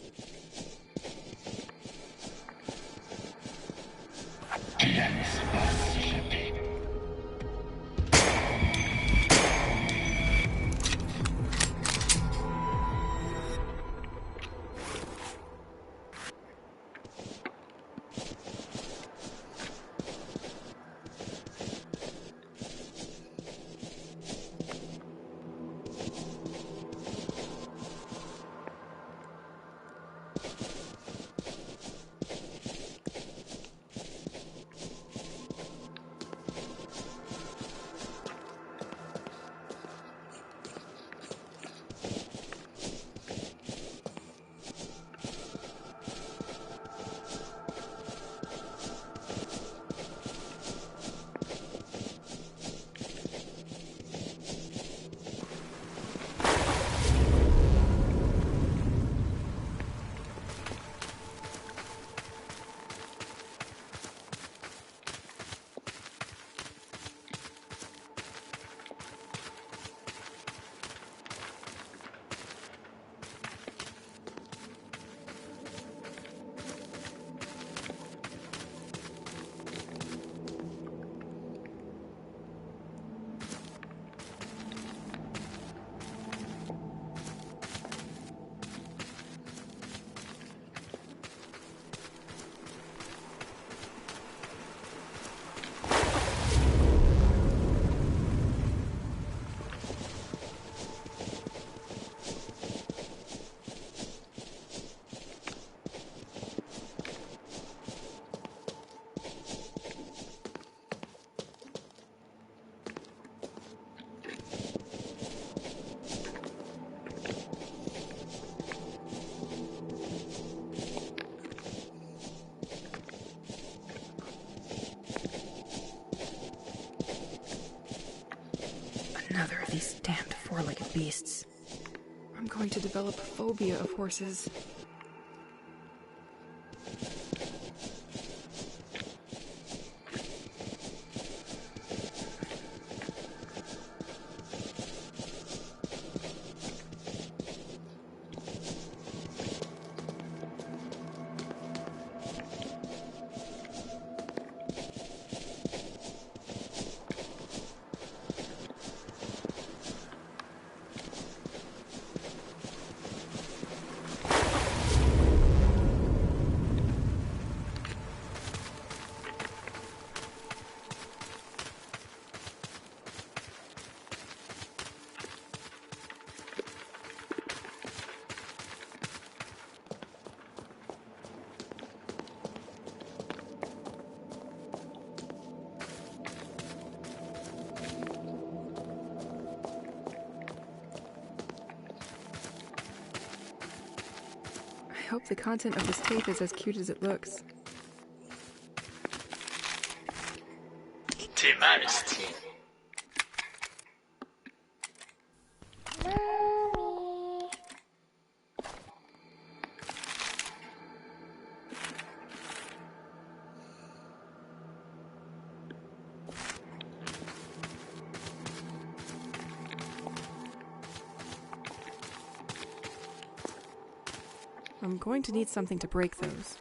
Another of these damned four-legged beasts. I'm going to develop a phobia of horses. I hope the content of this tape is as cute as it looks. T-minus 10. Mommy. I'm going to need something to break those.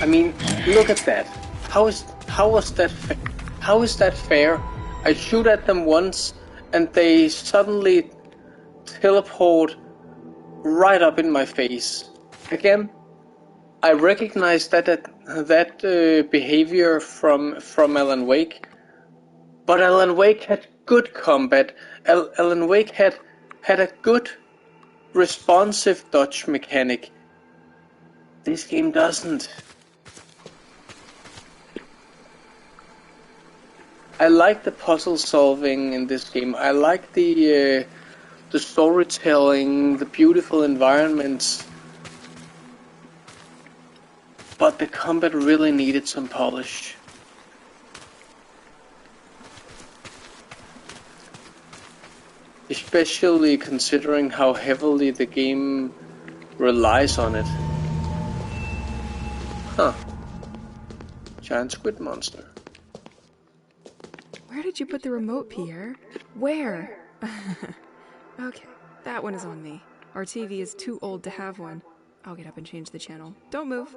I mean, look at that. How is that fair? I shoot at them once, and they suddenly teleport right up in my face. Again, I recognize that behavior from Alan Wake, but Alan Wake had good combat. Alan Wake had a good responsive dodge mechanic. This game doesn't. I like the puzzle solving in this game. I like the storytelling, the beautiful environments. But the combat really needed some polish. Especially considering how heavily the game relies on it. Huh. Giant squid monster. Where did you put the remote, Pierre? Where? Okay, that one is on me. Our TV is too old to have one. I'll get up and change the channel. Don't move.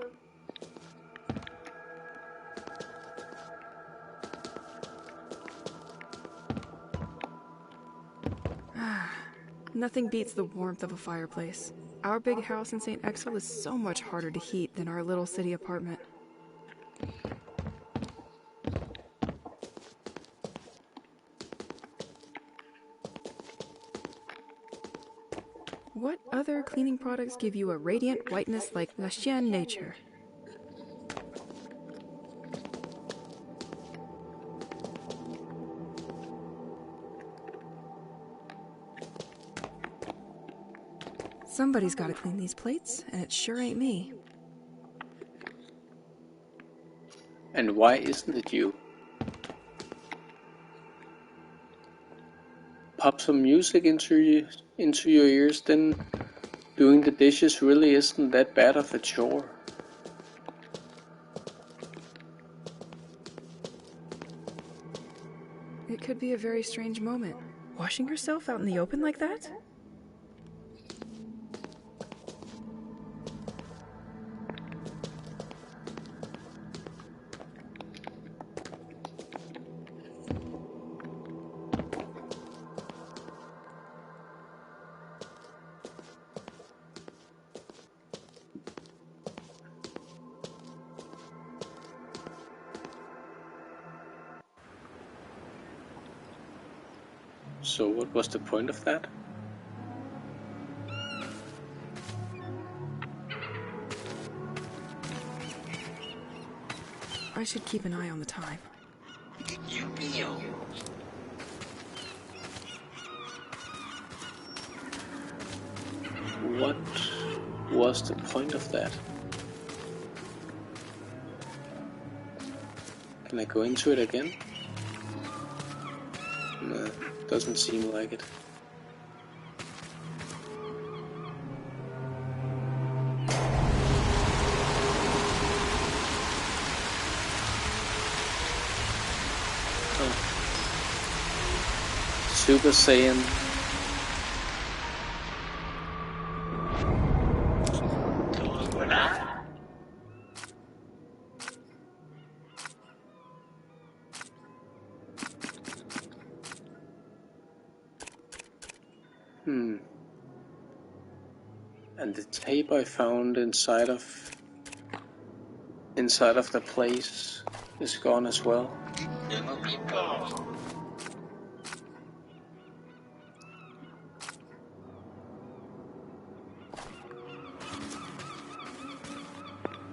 Nothing beats the warmth of a fireplace. Our big house in St. Exil is so much harder to heat than our little city apartment. What other cleaning products give you a radiant whiteness like La Chienne Nature? Somebody's got to clean these plates, and it sure ain't me. And why isn't it you? Pop some music into your ears, then doing the dishes really isn't that bad of a chore. It could be a very strange moment. Washing yourself out in the open like that? So what was the point of that? I should keep an eye on the time. What was the point of that? Can I go into it again? No, doesn't seem like it. Super Saiyan. And the tape I found inside of the place is gone as well.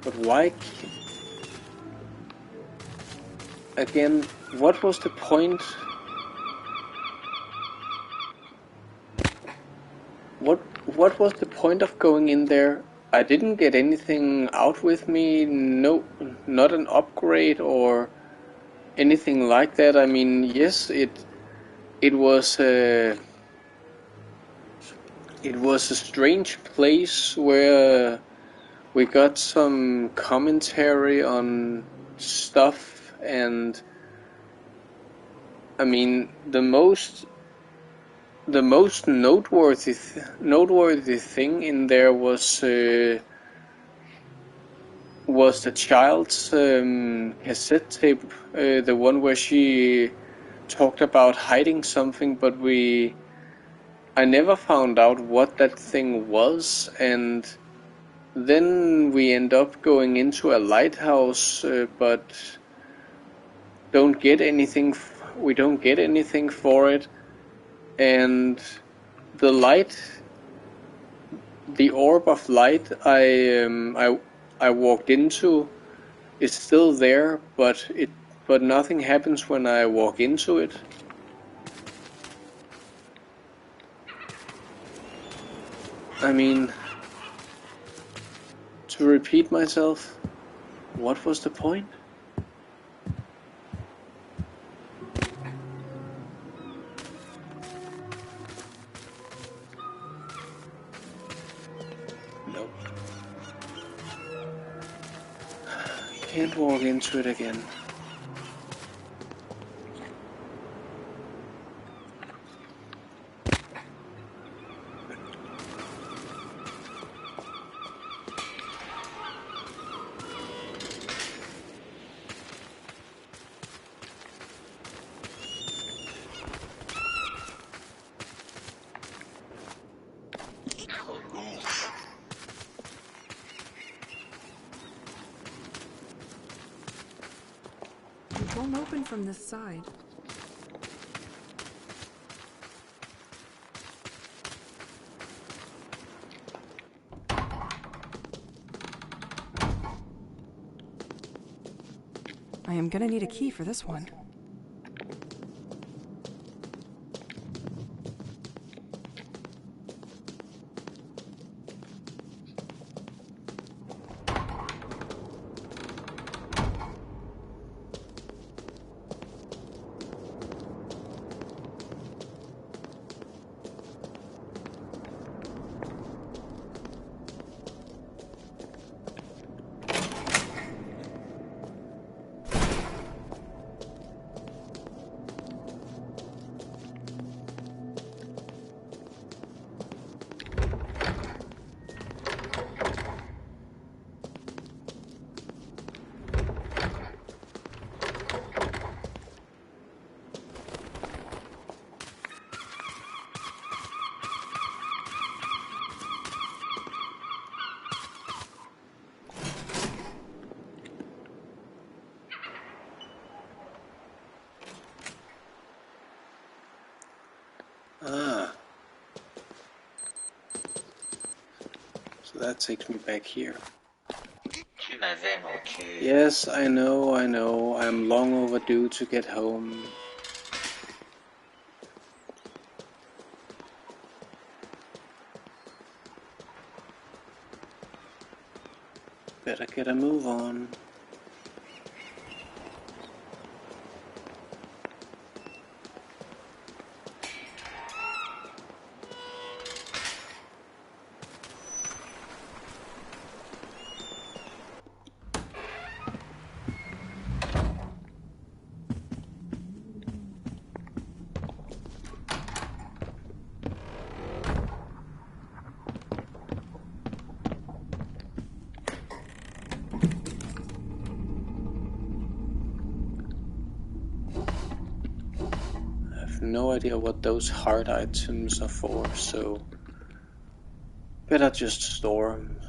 But why? Again, what was the point? What was the point of going in there? I didn't get anything out with me. No, not an upgrade or anything like that. I mean, yes, it was a strange place where we got some commentary on stuff, and I mean the most noteworthy thing in there was the child's cassette tape, the one where she talked about hiding something, but I never found out what that thing was, and then we end up going into a lighthouse, but don't get anything. We don't get anything for it. And the light, the orb of light I walked into is still there, but nothing happens when I walk into it. I mean, to repeat myself, what was the point? Can't walk into it again. It won't open from this side. I am gonna need a key for this one. that takes me back here. Tu m'avais manqué. Yes, I know, I'm long overdue to get home. Better get a move on. No idea what those hard items are for, so better just store them.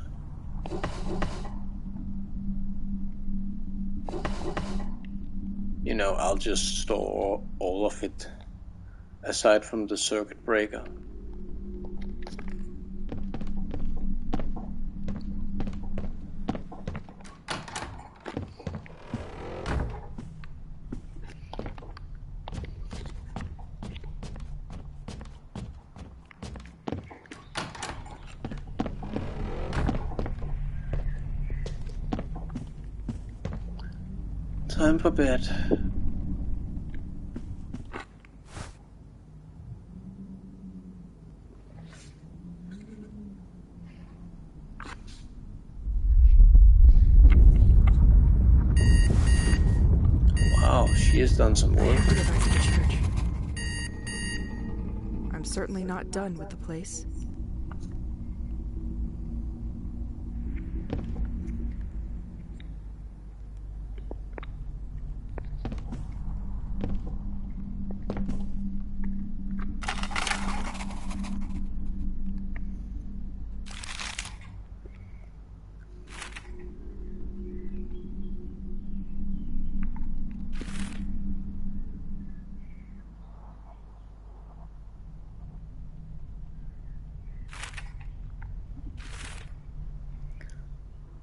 You know, I'll just store all of it, aside from the circuit breaker. Time for bed. Wow, she has done some work. I have to go back to the church. I'm certainly not done with the place.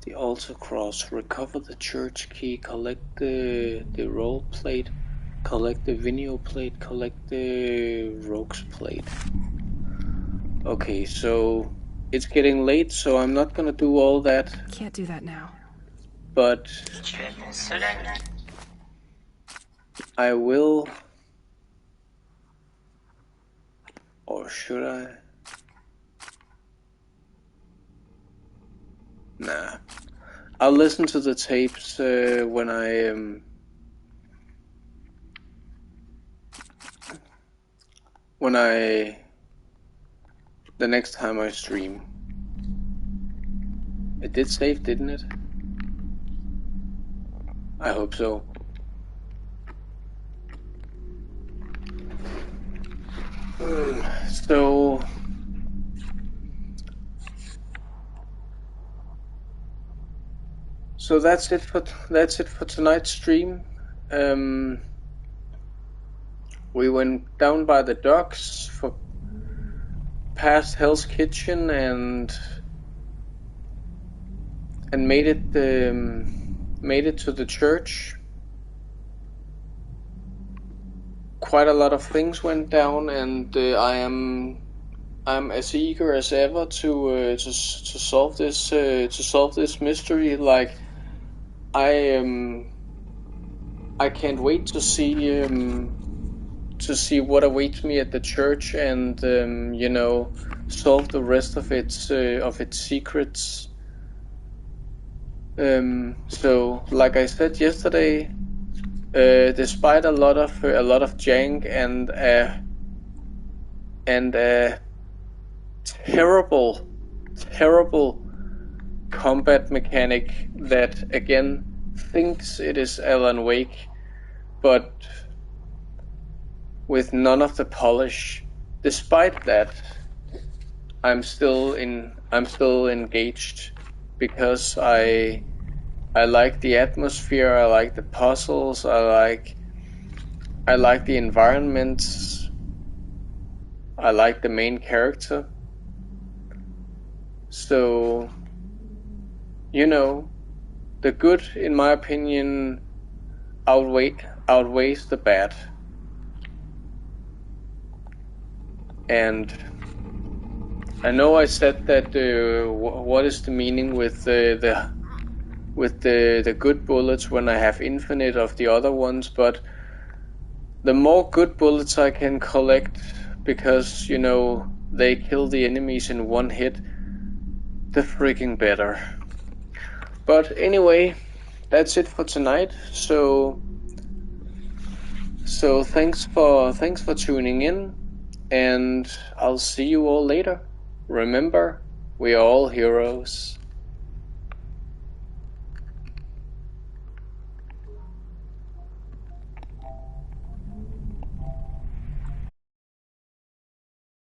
The altar cross, recover the church key, collect the roll plate, collect the vinyl plate, collect the rogue's plate. Okay, so it's getting late, so I'm not gonna do all that. Can't do that now. But Tu es mon seul ami. I will, or should I? Nah. I'll listen to the tapes when the next time I stream. It did save, didn't it? I hope so. So that's it for tonight's stream. We went down by the docks for past Hell's Kitchen and made it to the church. Quite a lot of things went down, and I'm as eager as ever to solve this mystery. Like I can't wait to see what awaits me at the church, and solve the rest of its secrets. So, like I said yesterday, despite a lot of jank and a terrible combat mechanic that again thinks it is Alan Wake, but with none of the polish. Despite that, I'm still engaged because I like the atmosphere, I like the puzzles, I like the environments, I like the main character. So you know, the good, in my opinion, outweighs the bad. And I know I said that what is the meaning with the good bullets when I have infinite of the other ones, but the more good bullets I can collect, because, you know, they kill the enemies in one hit, the freaking better. But anyway, that's it for tonight. So thanks for tuning in, and I'll see you all later. Remember, we are all heroes.